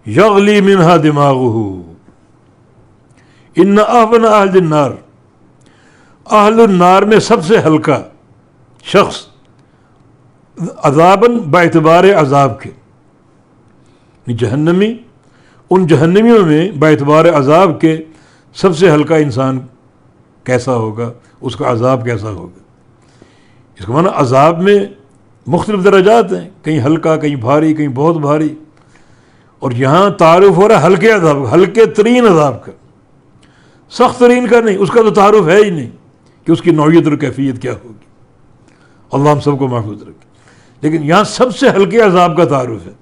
یغلی منہا دماغہ. ان اہون اہل النار، اہل النار میں سب سے ہلکا شخص، عذاباً باعتبار عذاب کے، جہنمی، ان جہنمیوں میں باعتبار عذاب کے سب سے ہلکا انسان کیسا ہوگا، اس کا عذاب کیسا ہوگا. اس کا معنی عذاب میں مختلف درجات ہیں، کہیں ہلکا، کہیں بھاری، کہیں بہت بھاری، اور یہاں تعارف ہو رہا ہے ہلکے عذاب، ہلکے ترین عذاب کا، سخت ترین کا نہیں. اس کا تو تعارف ہے ہی نہیں کہ اس کی نوعیت اور کیفیت کیا ہوگی. اللہ ہم سب کو محفوظ رکھے. لیکن یہاں سب سے ہلکے عذاب کا تعارف ہے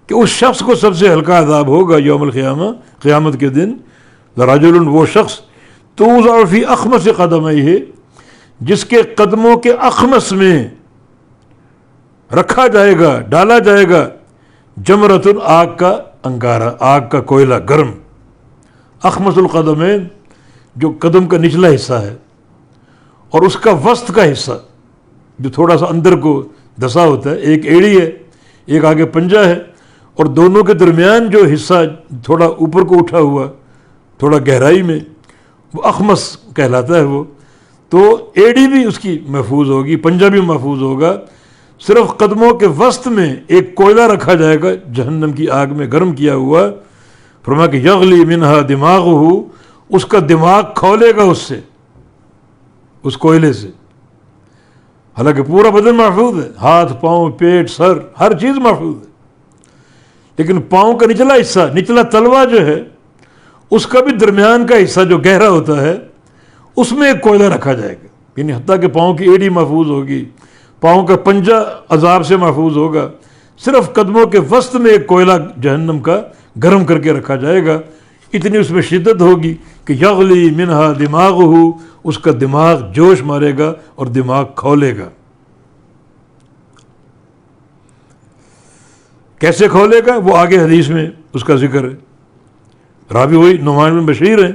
کہ اس شخص کو سب سے ہلکا عذاب ہوگا یوم القیامہ، قیامت کے دن. لرجل، وہ شخص، توضع فی اخمص قدمیہ، جس کے قدموں کے اخمص میں رکھا جائے گا، ڈالا جائے گا، جمرۃ، آگ کا انگارہ، آگ کا کوئلہ گرم. اخمص القدمین، جو قدم کا نچلا حصہ ہے، اور اس کا وسط کا حصہ جو تھوڑا سا اندر کو دسا ہوتا ہے، ایک ایڑی ہے، ایک آگے پنجہ ہے، اور دونوں کے درمیان جو حصہ تھوڑا اوپر کو اٹھا ہوا، تھوڑا گہرائی میں، وہ اخمص کہلاتا ہے. وہ تو ایڑی بھی اس کی محفوظ ہوگی، پنجہ بھی محفوظ ہوگا. صرف قدموں کے وسط میں ایک کوئلہ رکھا جائے گا جہنم کی آگ میں گرم کیا ہوا. فرمایا کہ یغلی منہا دماغہ، اس کا دماغ کھولے گا اس سے، اس کوئلے سے. حالانکہ پورا بدن محفوظ ہے، ہاتھ، پاؤں، پیٹ، سر، ہر چیز محفوظ ہے، لیکن پاؤں کا نچلا حصہ، نچلا تلوا جو ہے، اس کا بھی درمیان کا حصہ جو گہرا ہوتا ہے، اس میں ایک کوئلہ رکھا جائے گا. یعنی حتیٰ کہ پاؤں کی ایڑی محفوظ ہوگی، پاؤں کا پنجہ عذاب سے محفوظ ہوگا، صرف قدموں کے وسط میں ایک کوئلہ جہنم کا گرم کر کے رکھا جائے گا. اتنی اس میں شدت ہوگی کہ یغلی منہا دماغہ، اس کا دماغ جوش مارے گا اور دماغ کھولے گا. کیسے کھولے گا وہ آگے حدیث میں اس کا ذکر ہے. راوی وہی نعمان بن بشیر ہیں،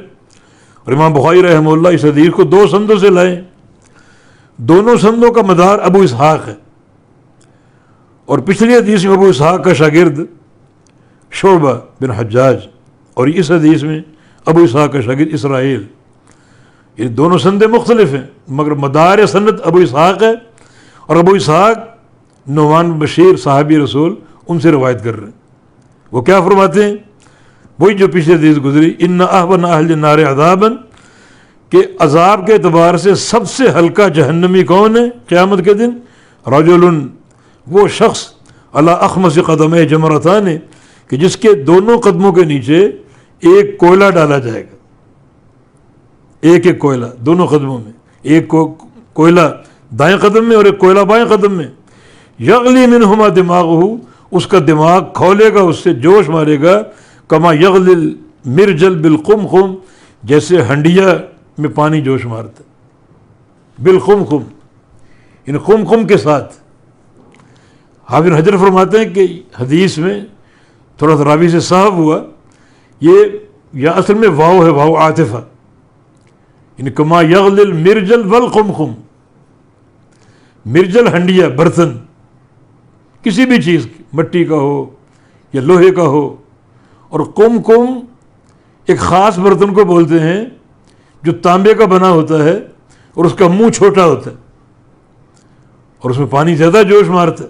اور امام بخاری رحمہ اللہ اس حدیث کو 2 سندوں سے لائے. دونوں سندوں کا مدار ابو اسحاق ہے، اور پچھلی حدیث میں ابو اسحاق کا شاگرد شعبہ بن حجاج، اور اس حدیث میں ابو اسحاق کا شاگرد اسرائیل. یہ دونوں سندیں مختلف ہیں، مگر مدار سند ابو اسحاق ہے، اور ابو اسحاق نعمان بن بشیر صحابی رسول ان سے روایت کر رہے ہیں. وہ کیا فرماتے ہیں؟ وہی جو پچھلے حدیث گزری، ان اہون اہل النار عذابا، کہ عذاب کے اعتبار سے سب سے ہلکا جہنمی کون ہے قیامت کے دن؟ رجل، وہ شخص، علی اخمص قدمہ جمرتان، کہ جس کے دونوں قدموں کے نیچے ایک کوئلہ ڈالا جائے گا. ایک ایک کوئلہ دونوں قدموں میں، ایک کوئلہ دائیں قدم میں اور ایک کوئلہ بائیں قدم میں، یغلی منہما دماغہ، اس کا دماغ کھولے گا، اس سے جوش مارے گا، کما یغلی المرجل بالقمقم، جیسے ہنڈیا میں پانی جوش مارتا ہے، بالقمقم، ان قمقم کے ساتھ۔ حافظ حجر فرماتے ہیں کہ حدیث میں تھوڑا سا راوی سے صاحب ہوا، یہ اصل میں واو ہے، واو عاطفہ، ان کما یغلی المرجل والقمقم، مرجل ہنڈیا برتن کسی بھی چیز کی، مٹی کا ہو یا لوہے کا ہو، اور قمقم ایک خاص برتن کو بولتے ہیں جو تانبے کا بنا ہوتا ہے اور اس کا منہ چھوٹا ہوتا ہے اور اس میں پانی زیادہ جوش مارتا ہے۔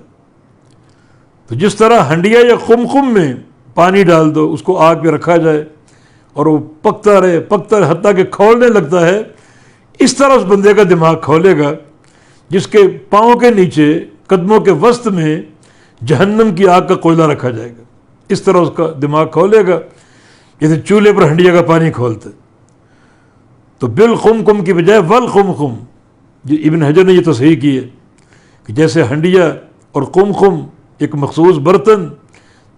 تو جس طرح ہنڈیا یا قمقم میں پانی ڈال دو، اس کو آگ پہ رکھا جائے اور وہ پکتا رہے حتیٰ کہ کھولنے لگتا ہے، اس طرح اس بندے کا دماغ کھولے گا جس کے پاؤں کے نیچے قدموں کے وسط میں جہنم کی آگ کا کوئلہ رکھا جائے گا، اس طرح اس کا دماغ کھولے گا جیسے چولہے پر ہنڈیا کا پانی کھولتے۔ تو بالقمقم کی بجائے والقمقم، ابن حجر نے یہ تصحیح کی ہے کہ جیسے ہنڈیا اور قمقم ایک مخصوص برتن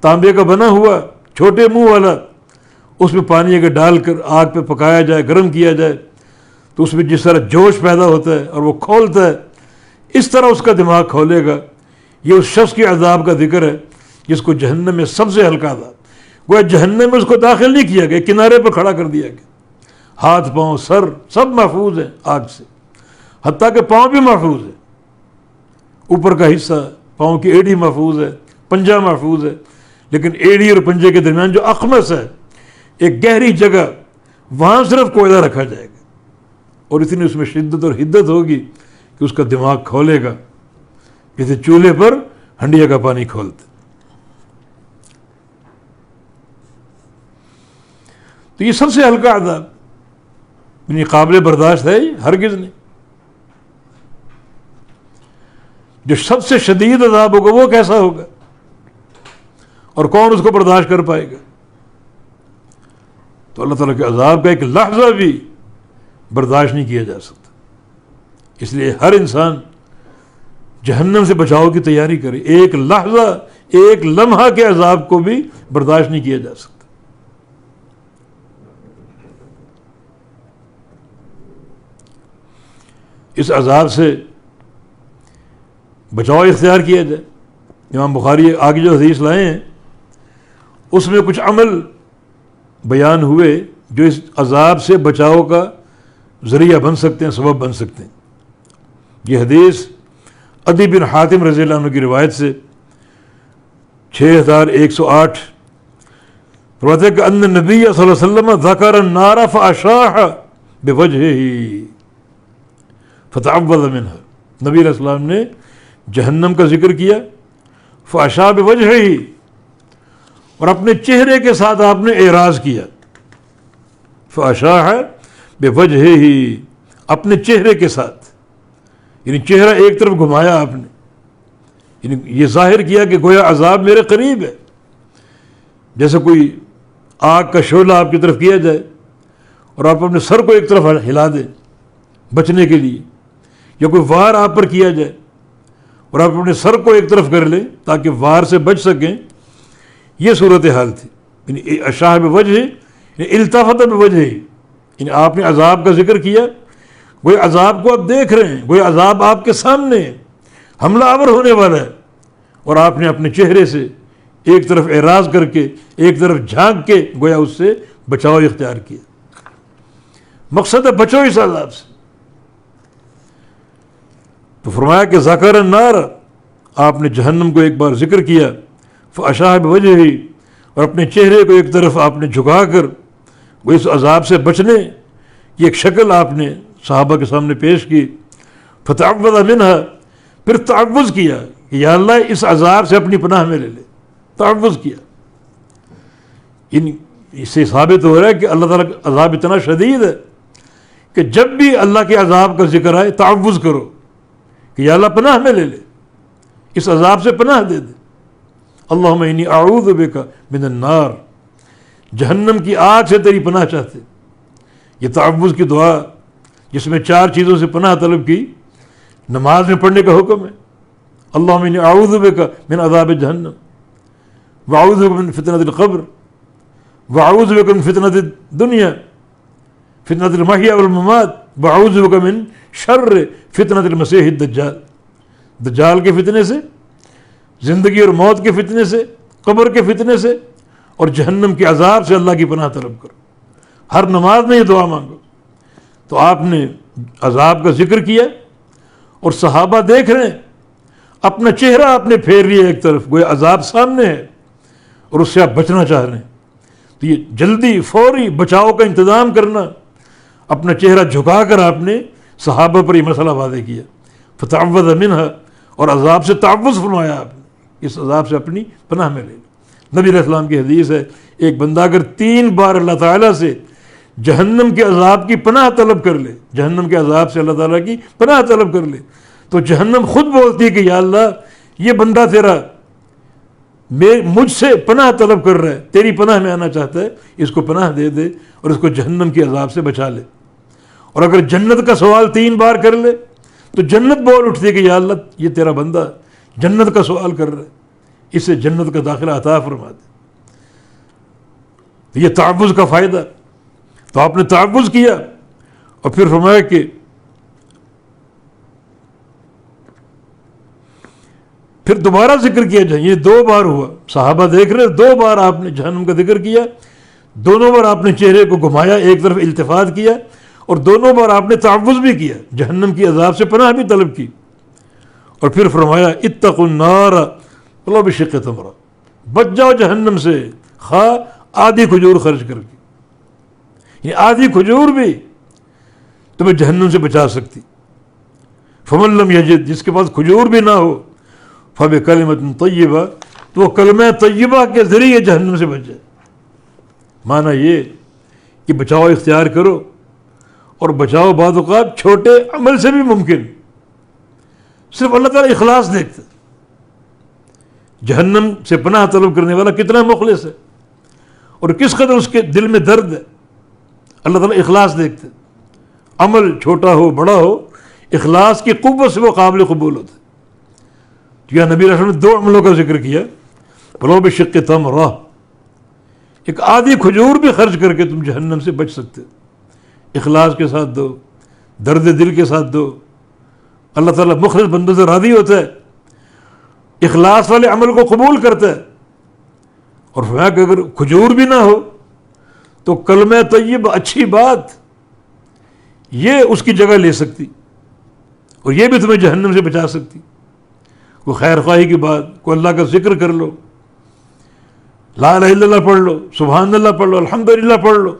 تانبے کا بنا ہوا چھوٹے منہ والا، اس میں پانی اگر ڈال کر آگ پہ پکایا جائے، گرم کیا جائے تو اس میں جس طرح جوش پیدا ہوتا ہے اور وہ کھولتا ہے، اس طرح اس کا دماغ کھولے گا۔ یہ اس شخص کے عذاب کا ذکر ہے جس کو جہنم میں سب سے ہلکا عذاب، گویا جہنم میں اس کو داخل نہیں کیا گیا، کنارے پر کھڑا کر دیا گیا، ہاتھ پاؤں سر سب محفوظ ہیں آگ سے، حتیٰ کہ پاؤں بھی محفوظ ہے، اوپر کا حصہ پاؤں کی ایڑی محفوظ ہے، پنجہ محفوظ ہے، لیکن ایڑی اور پنجے کے درمیان جو اخمص ہے، ایک گہری جگہ، وہاں صرف کوئلہ رکھا جائے گا، اور اتنی اس میں شدت اور حدت ہوگی کہ اس کا دماغ کھولے گا جیسے چولہے پر ہنڈیا کا پانی کھولتے۔ تو یہ سب سے ہلکا عذاب، یعنی قابل برداشت ہے ہرگز نہیں۔ جو سب سے شدید عذاب ہوگا وہ کیسا ہوگا، اور کون اس کو برداشت کر پائے گا؟ تو اللہ تعالیٰ کے عذاب کا ایک لحظہ بھی برداشت نہیں کیا جا سکتا، اس لیے ہر انسان جہنم سے بچاؤ کی تیاری کرے، ایک لحظہ ایک لمحہ کے عذاب کو بھی برداشت نہیں کیا جا سکتا۔ اس عذاب سے بچاؤ اختیار کیا جائے۔ امام بخاری آگے جو حدیث لائے ہیں اس میں کچھ عمل بیان ہوئے جو اس عذاب سے بچاؤ کا ذریعہ بن سکتے ہیں، سبب بن سکتے ہیں۔ یہ حدیث عدی بن حاتم رضی اللہ عنہ کی روایت سے 6108 فرماتے ہیں کہ ان نبی صلی اللہ علیہ وسلم ذکر النار فاشاح بوجہہ فتعوذ منها، نبی علیہ السلام نے جہنم کا ذکر کیا، فاشاح بوجہہ، اور اپنے چہرے کے ساتھ آپ نے اعراض کیا، فاشاح بوجہہ، اپنے چہرے کے ساتھ، یعنی چہرہ ایک طرف گھمایا آپ نے، یعنی یہ ظاہر کیا کہ گویا عذاب میرے قریب ہے، جیسے کوئی آگ کا شعلہ آپ کی طرف کیا جائے اور آپ اپنے سر کو ایک طرف ہلا دیں بچنے کے لیے، یا کوئی وار آپ پر کیا جائے اور آپ اپنے سر کو ایک طرف کر لیں تاکہ وار سے بچ سکیں، یہ صورتحال تھی۔ یعنی اشاہ بوجہ یعنی التفت بوجہ، یعنی آپ نے عذاب کا ذکر کیا، گویا عذاب کو آپ دیکھ رہے ہیں، گویا عذاب آپ کے سامنے ہے، حملہ آور ہونے والا ہے، اور آپ نے اپنے چہرے سے ایک طرف اعراض کر کے ایک طرف جھانک کے گویا اس سے بچاؤ اختیار کیا۔ مقصد ہے بچو اس عذاب سے۔ تو فرمایا کہ ذکر النار، آپ نے جہنم کو ایک بار ذکر کیا، فاشاہ بوجہہ، اور اپنے چہرے کو ایک طرف آپ نے جھکا کر وہ اس عذاب سے بچنے کی ایک شکل آپ نے صحابہ کے سامنے پیش کی، فتعوذ منہا، پھر تعوذ کیا کہ یا اللہ اس عذاب سے اپنی پناہ میں لے لے، تعوذ کیا۔ اس سے ثابت ہو رہا ہے کہ اللہ تعالیٰ کا عذاب اتنا شدید ہے کہ جب بھی اللہ کے عذاب کا ذکر آئے تعوذ کرو کہ یا اللہ پناہ میں لے لے، اس عذاب سے پناہ دے دے۔ اللہم انی اعوذ بک من النار، جہنم کی آگ سے تیری پناہ چاہتے، یہ تعوذ کی دعا جس میں 4 چیزوں سے پناہ طلب کی، نماز میں پڑھنے کا حکم ہے، اللہم انی اعوذ بک من عذاب جہنم واعوذ بک من فتنۃ القبر واعوذ بک من فتنۃ الدنیا فتنۃ المحیا والممات واعوذ بک من شر فتنۃ المسیح الدجال، دجال کے فتنے سے، زندگی اور موت کے فتنے سے، قبر کے فتنے سے، اور جہنم کے عذاب سے اللہ کی پناہ طلب کرو۔ ہر نماز میں یہ دعا مانگو۔ تو آپ نے عذاب کا ذکر کیا، اور صحابہ دیکھ رہے ہیں، اپنا چہرہ آپ نے پھیر لیا ایک طرف، گویا عذاب سامنے ہے اور اس سے آپ بچنا چاہ رہے ہیں، تو یہ جلدی فوری بچاؤ کا انتظام کرنا، اپنا چہرہ جھکا کر آپ نے صحابہ پر یہ مسئلہ واضح کیا، فتعوذ منہا، اور عذاب سے تعوذ فرمایا آپ نے، اس عذاب سے اپنی پناہ میں لے لو۔ نبی علیہ السلام کی حدیث ہے، ایک بندہ اگر 3 بار اللہ تعالیٰ سے جہنم کے عذاب کی پناہ طلب کر لے، جہنم کے عذاب سے اللہ تعالیٰ کی پناہ طلب کر لے، تو جہنم خود بولتی ہے کہ یا اللہ، یہ بندہ تیرا مجھ سے پناہ طلب کر رہا ہے، تیری پناہ میں آنا چاہتا ہے، اس کو پناہ دے دے اور اس کو جہنم کے عذاب سے بچا لے۔ اور اگر جنت کا سوال 3 بار کر لے تو جنت بول اٹھتی ہے کہ یا اللہ، یہ تیرا بندہ جنت کا سوال کر رہا ہے، اسے جنت کا داخلہ عطا فرما دے۔ تو یہ تعوذ کا فائدہ، تو آپ نے تعوذ کیا، اور پھر فرمایا کہ پھر دوبارہ ذکر کیا جائے، یہ 2 بار ہوا، صحابہ دیکھ رہے 2 بار آپ نے جہنم کا ذکر کیا، دونوں بار آپ نے چہرے کو گھمایا، ایک طرف التفات کیا، اور دونوں بار آپ نے تعوذ بھی کیا، جہنم کی عذاب سے پناہ بھی طلب کی، اور پھر فرمایا اتقوا النار ولو بشق تمرہ، بچ جاؤ جہنم سے خواہ آدھی کھجور خرچ کر کے، یہ آدھی کھجور بھی تمہیں جہنم سے بچا سکتی۔ فمن لم یجد، جس کے پاس کھجور بھی نہ ہو، فبکلمۃ طیبہ، تو وہ کلمہ طیبہ کے ذریعے جہنم سے بچ جائے۔ معنی یہ کہ بچاؤ اختیار کرو، اور بچاؤ بعض اوقات چھوٹے عمل سے بھی ممکن، صرف اللہ تعالیٰ اخلاص دیکھتا ہے۔ جہنم سے پناہ طلب کرنے والا کتنا مخلص ہے اور کس قدر اس کے دل میں درد ہے، اللہ تعالیٰ اخلاص دیکھتا ہے۔ عمل چھوٹا ہو بڑا ہو، اخلاص کی قوت سے وہ قابل قبول ہوتا ہے۔ تو یہ نبی رسول نے 2 عملوں کا ذکر کیا، ولو بشق تمرہ، ایک آدھی کھجور بھی خرچ کر کے تم جہنم سے بچ سکتے، اخلاص کے ساتھ دو، درد دل کے ساتھ دو۔ اللہ تعالیٰ مخلص بندوں سے راضی ہوتا ہے، اخلاص والے عمل کو قبول کرتا ہے۔ اور فرمایا کہ اگر کھجور بھی نہ ہو تو کلمہ طیب، اچھی بات، یہ اس کی جگہ لے سکتی، اور یہ بھی تمہیں جہنم سے بچا سکتی۔ کوئی خیر خواہی کی بات، کوئی اللہ کا ذکر کر لو، لا الہ الا اللہ پڑھ لو، سبحان اللہ پڑھ لو، الحمدللہ پڑھ لو،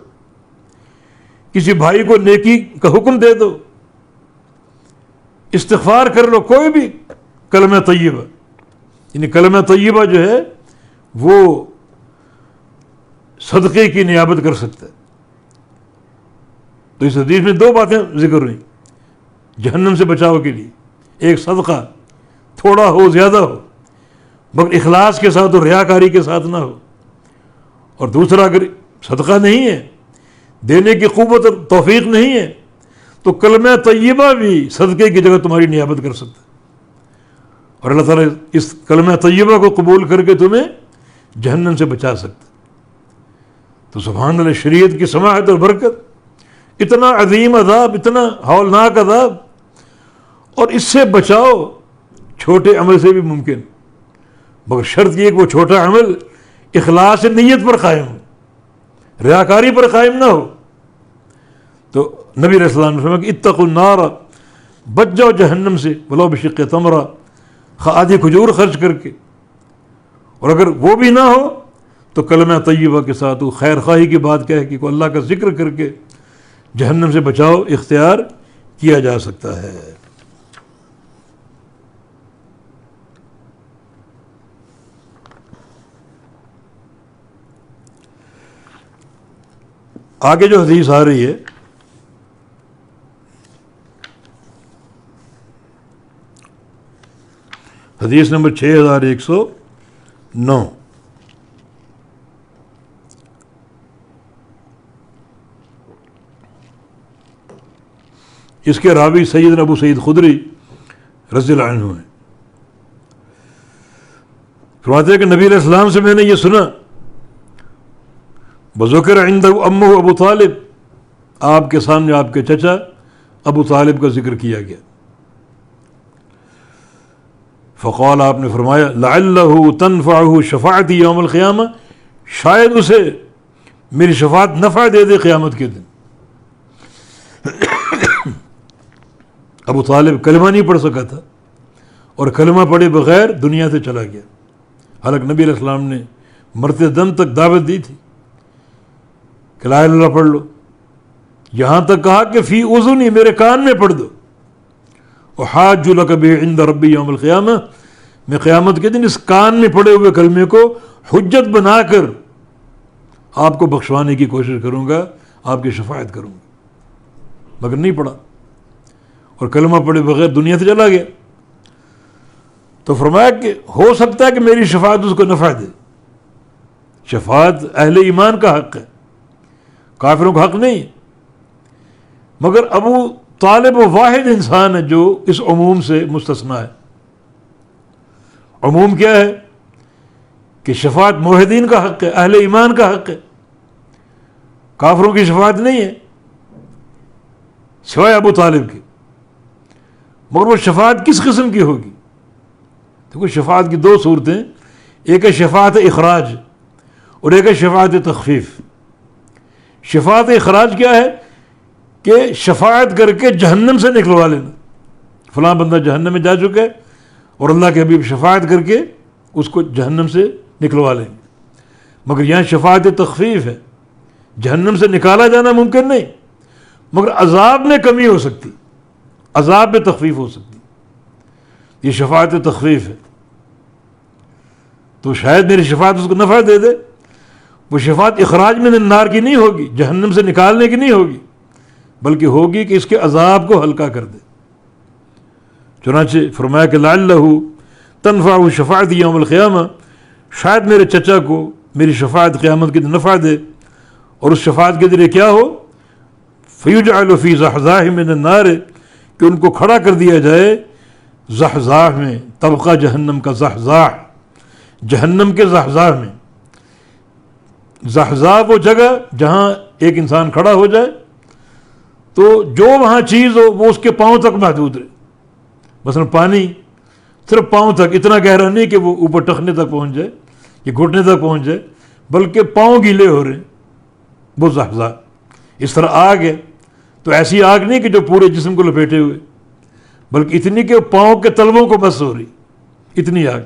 کسی بھائی کو نیکی کا حکم دے دو، استغفار کر لو، کوئی بھی کلمہ طیبہ، یعنی کلمہ طیبہ جو ہے وہ صدقے کی نیابت کر سکتا ہے۔ تو اس حدیث میں 2 باتیں ذکر ہوئیں جہنم سے بچاؤ کے لیے، ایک صدقہ، تھوڑا ہو زیادہ ہو مگر اخلاص کے ساتھ اور ریاکاری کے ساتھ نہ ہو، اور دوسرا اگر صدقہ نہیں ہے، دینے کی قوت اور توفیق نہیں ہے، تو کلمہ طیبہ بھی صدقے کی جگہ تمہاری نیابت کر سکتا ہے، اور اللہ تعالیٰ اس کلمہ طیبہ کو قبول کر کے تمہیں جہنم سے بچا سکتا ہے۔ تو سبحان اللہ، شریعت کی سماحت اور برکت، اتنا عظیم عذاب، اتنا ہولناک عذاب، اور اس سے بچاؤ چھوٹے عمل سے بھی ممکن، مگر شرط یہ کہ وہ چھوٹا عمل اخلاص نیت پر قائم ہو، ریاکاری پر قائم نہ ہو۔ تو نبی علیہ السلام نے فرمایا کہ اتقوا النار، بچ جاؤ جہنم سے ولو بشق تمرہ، آدھی کھجور خرچ کر کے، اور اگر وہ بھی نہ ہو تو کلمہ طیبہ کے ساتھ وہ خیر خواہی کی بات کہہ کے، کوئی اللہ کا ذکر کر کے جہنم سے بچاؤ اختیار کیا جا سکتا ہے۔ آگے جو حدیث آ رہی ہے، حدیث نمبر 6109، اس کے راوی سیدنا ابو سعید خدری رضی اللہ عنہ ہیں. فرماتے ہیں کہ نبی علیہ السلام سے میں نے یہ سنا، بذکر عندہ امہ ابو طالب، آپ کے سامنے آپ کے چچا ابو طالب کا ذکر کیا گیا. فقال، آپ نے فرمایا، لعلہ تنفعہ شفاعتی یوم القیامہ، شاید اسے میری شفاعت نفع دے دے قیامت کے دن. ابو طالب کلمہ نہیں پڑھ سکا تھا اور کلمہ پڑھے بغیر دنیا سے چلا گیا. حالانکہ نبی علیہ السلام نے مرتے دم تک دعوت دی تھی کہ لا الہ الا اللہ پڑھ لو، یہاں تک کہا کہ فی اذنی، میرے کان میں پڑھ دو. احاج لک بہ عند ربی یوم القیامہ، میں قیامت کے دن اس کان میں پڑے ہوئے کلمے کو حجت بنا کر آپ کو بخشوانے کی کوشش کروں گا، آپ کی شفاعت کروں گا. مگر نہیں پڑھا اور کلمہ پڑھے بغیر دنیا سے چلا گیا. تو فرمایا کہ ہو سکتا ہے کہ میری شفاعت اس کو نفع دے. شفاعت اہل ایمان کا حق ہے، کافروں کا حق نہیں ہے. مگر ابو طالب وہ واحد انسان ہے جو اس عموم سے مستثنیٰ ہے. عموم کیا ہے کہ شفاعت موحدین کا حق ہے، اہل ایمان کا حق ہے، کافروں کی شفاعت نہیں ہے سوائے ابو طالب کی. مگر وہ شفاعت کس قسم کی ہوگی؟ دیکھو، شفاعت کی دو صورتیں، ایک ہے شفاعت اخراج اور ایک ہے شفاعت تخفیف. شفاعت اخراج کیا ہے کہ شفاعت کر کے جہنم سے نکلوا لینا. فلاں بندہ جہنم میں جا چکا ہے اور اللہ کے حبیب شفاعت کر کے اس کو جہنم سے نکلوا لیں گے. مگر یہاں شفاعت تخفیف ہے، جہنم سے نکالا جانا ممکن نہیں، مگر عذاب میں کمی ہو سکتی، عذاب میں تخفیف ہو سکتی. یہ شفاعت تخفیف ہے. تو شاید میری شفاعت اس کو نفع دے دے. وہ شفاعت اخراج من النار کی نہیں ہوگی، جہنم سے نکالنے کی نہیں ہوگی، بلکہ ہوگی کہ اس کے عذاب کو ہلکا کر دے. چنانچہ فرمایا کہ لعلہ تنفع شفاعت یوم القیامہ، شاید میرے چچا کو میری شفاعت قیامت کے دن نفع دے. اور اس شفاعت کے ذریعے کیا ہو؟ فیجعل فی زحزاح من النار، کہ ان کو کھڑا کر دیا جائے زحزاح میں، طبقہ جہنم کا زحزاح، جہنم کے زحزاح میں. زحزاح وہ جگہ جہاں ایک انسان کھڑا ہو جائے تو جو وہاں چیز ہو وہ اس کے پاؤں تک محدود رہے. مثلا پانی صرف پاؤں تک، اتنا گہرا نہیں کہ وہ اوپر ٹخنے تک پہنچ جائے یا گھٹنے تک پہنچ جائے، بلکہ پاؤں گیلے ہو رہے ہیں، وہ زحزاح. اس طرح آگ ہے تو ایسی آگ نہیں کہ جو پورے جسم کو لپیٹے ہوئے، بلکہ اتنی کہ پاؤں کے تلووں کو بس ہو رہی، اتنی آگ.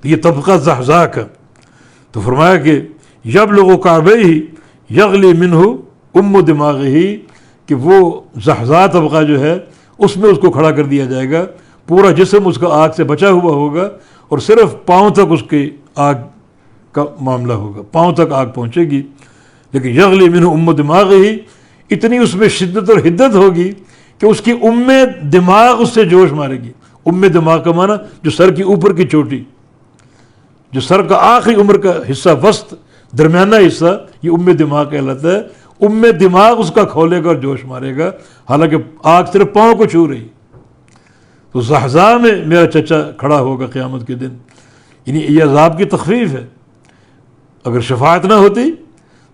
یہ طبقہ زحزاح کا. تو فرمایا کہ یبلغ کعبیہ یغلی منہ ام دماغہ، کہ وہ زحزاح طبقہ جو ہے اس میں اس کو کھڑا کر دیا جائے گا. پورا جسم اس کا آگ سے بچا ہوا ہوگا اور صرف پاؤں تک اس کے آگ کا معاملہ ہوگا، پاؤں تک آگ پہنچے گی. لیکن یغلی منہ ام دماغہ، اتنی اس میں شدت اور حدت ہوگی کہ اس کی ام دماغ اس سے جوش مارے گی. ام دماغ کا معنی جو سر کی اوپر کی چوٹی، جو سر کا آخری عمر کا حصہ، وسط درمیانہ حصہ، یہ ام دماغ کہلاتا ہے. ام دماغ اس کا کھولے گا اور جوش مارے گا، حالانکہ آگ صرف پاؤں کو چھو رہی. تو زحزاح میں میرا چچا کھڑا ہوگا قیامت کے دن. یعنی یہ عذاب کی تخفیف ہے. اگر شفاعت نہ ہوتی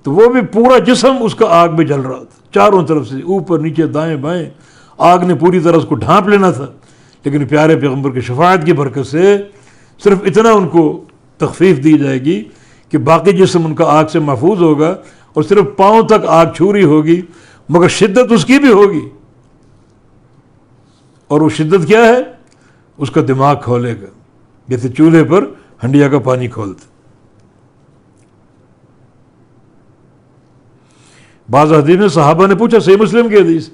تو وہ بھی پورا جسم اس کا آگ میں جل رہا تھا، چاروں طرف سے، اوپر نیچے دائیں بائیں، آگ نے پوری طرح اس کو ڈھانپ لینا تھا. لیکن پیارے پیغمبر کی شفاعت کی برکت سے صرف اتنا ان کو تخفیف دی جائے گی کہ باقی جسم ان کا آگ سے محفوظ ہوگا اور صرف پاؤں تک آگ چھو رہی ہوگی، مگر شدت اس کی بھی ہوگی. اور وہ شدت کیا ہے؟ اس کا دماغ کھولے گا، جیسے چولہے پر ہنڈیا کا پانی کھولتے. بعض حدیث میں صحابہ نے پوچھا، صحیح مسلم کی حدیث،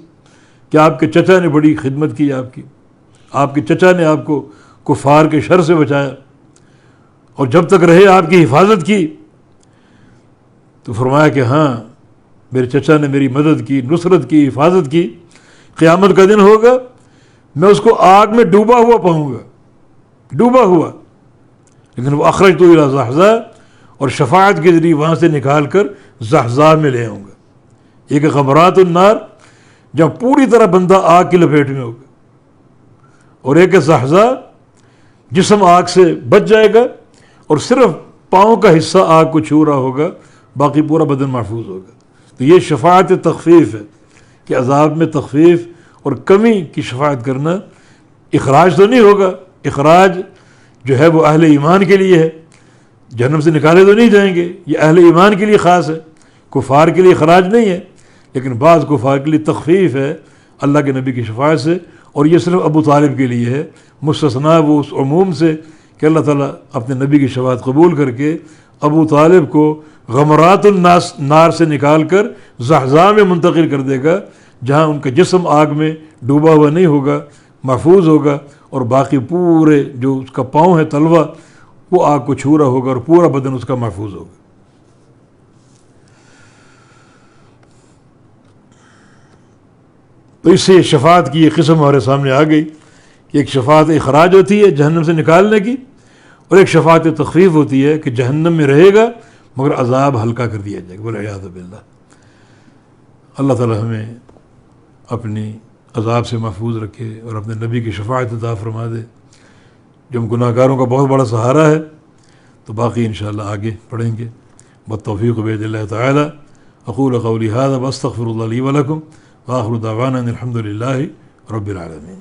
کہ آپ کے چچا نے بڑی خدمت کی آپ کے چچا نے آپ کو کفار کے شر سے بچایا اور جب تک رہے آپ کی حفاظت کی. تو فرمایا کہ ہاں، میرے چچا نے میری مدد کی، نصرت کی، حفاظت کی. قیامت کا دن ہوگا، میں اس کو آگ میں ڈوبا ہوا پاؤں گا، ڈوبا ہوا. لیکن وہ اخرجت الی زحزاح، اور شفاعت کے ذریعے وہاں سے نکال کر زحزاح میں لے آؤں گا. ایک غمرات النار، جہاں پوری طرح بندہ آگ کی لپیٹ میں ہوگا، اور ایک لحظہ جسم آگ سے بچ جائے گا اور صرف پاؤں کا حصہ آگ کو چھو رہا ہوگا، باقی پورا بدن محفوظ ہوگا۔ تو یہ شفاعت تخفیف ہے کہ عذاب میں تخفیف اور کمی کی شفاعت کرنا۔ اخراج تو نہیں ہوگا، اخراج جو ہے وہ اہل ایمان کے لیے ہے، جہنم سے نکالے تو نہیں جائیں گے، یہ اہل ایمان کے لیے خاص ہے، کفار کے لیے اخراج نہیں ہے۔ لیکن بعض کفار کے لیے تخفیف ہے اللہ کے نبی کی شفاعت سے، اور یہ صرف ابو طالب کے لیے ہے، مستثنا وہ اس عموم سے کہ اللہ تعالیٰ اپنے نبی کی شفاعت قبول کر کے ابو طالب کو غمرات الناس نار سے نکال کر زحزاں میں منتقل کر دے گا، جہاں ان کا جسم آگ میں ڈوبا ہوا نہیں ہوگا، محفوظ ہوگا، اور باقی پورے جو اس کا پاؤں ہے تلوہ وہ آگ کو چھو رہا ہوگا اور پورا بدن اس کا محفوظ ہوگا۔ تو اس سے شفاعت کی یہ قسم ہمارے سامنے آ گئی کہ ایک شفاعت اخراج ہوتی ہے جہنم سے نکالنے کی، اور ایک شفاعت تخفیف ہوتی ہے کہ جہنم میں رہے گا مگر عذاب ہلکا کر دیا جائے گا، والعیاذ باللہ۔ اللہ تعالی ہمیں اپنی عذاب سے محفوظ رکھے اور اپنے نبی کی شفاعت عطا فرما دے، جو ہم گناہ گاروں کا بہت بڑا سہارا ہے۔ تو باقی انشاءاللہ آگے پڑھیں گے بالتوفیق بإذن اللہ تعالی۔ اقول قولی ھذا واستغفر اللہ لی ولکم وآخر دعوانا ان الحمد للہ رب العالمین۔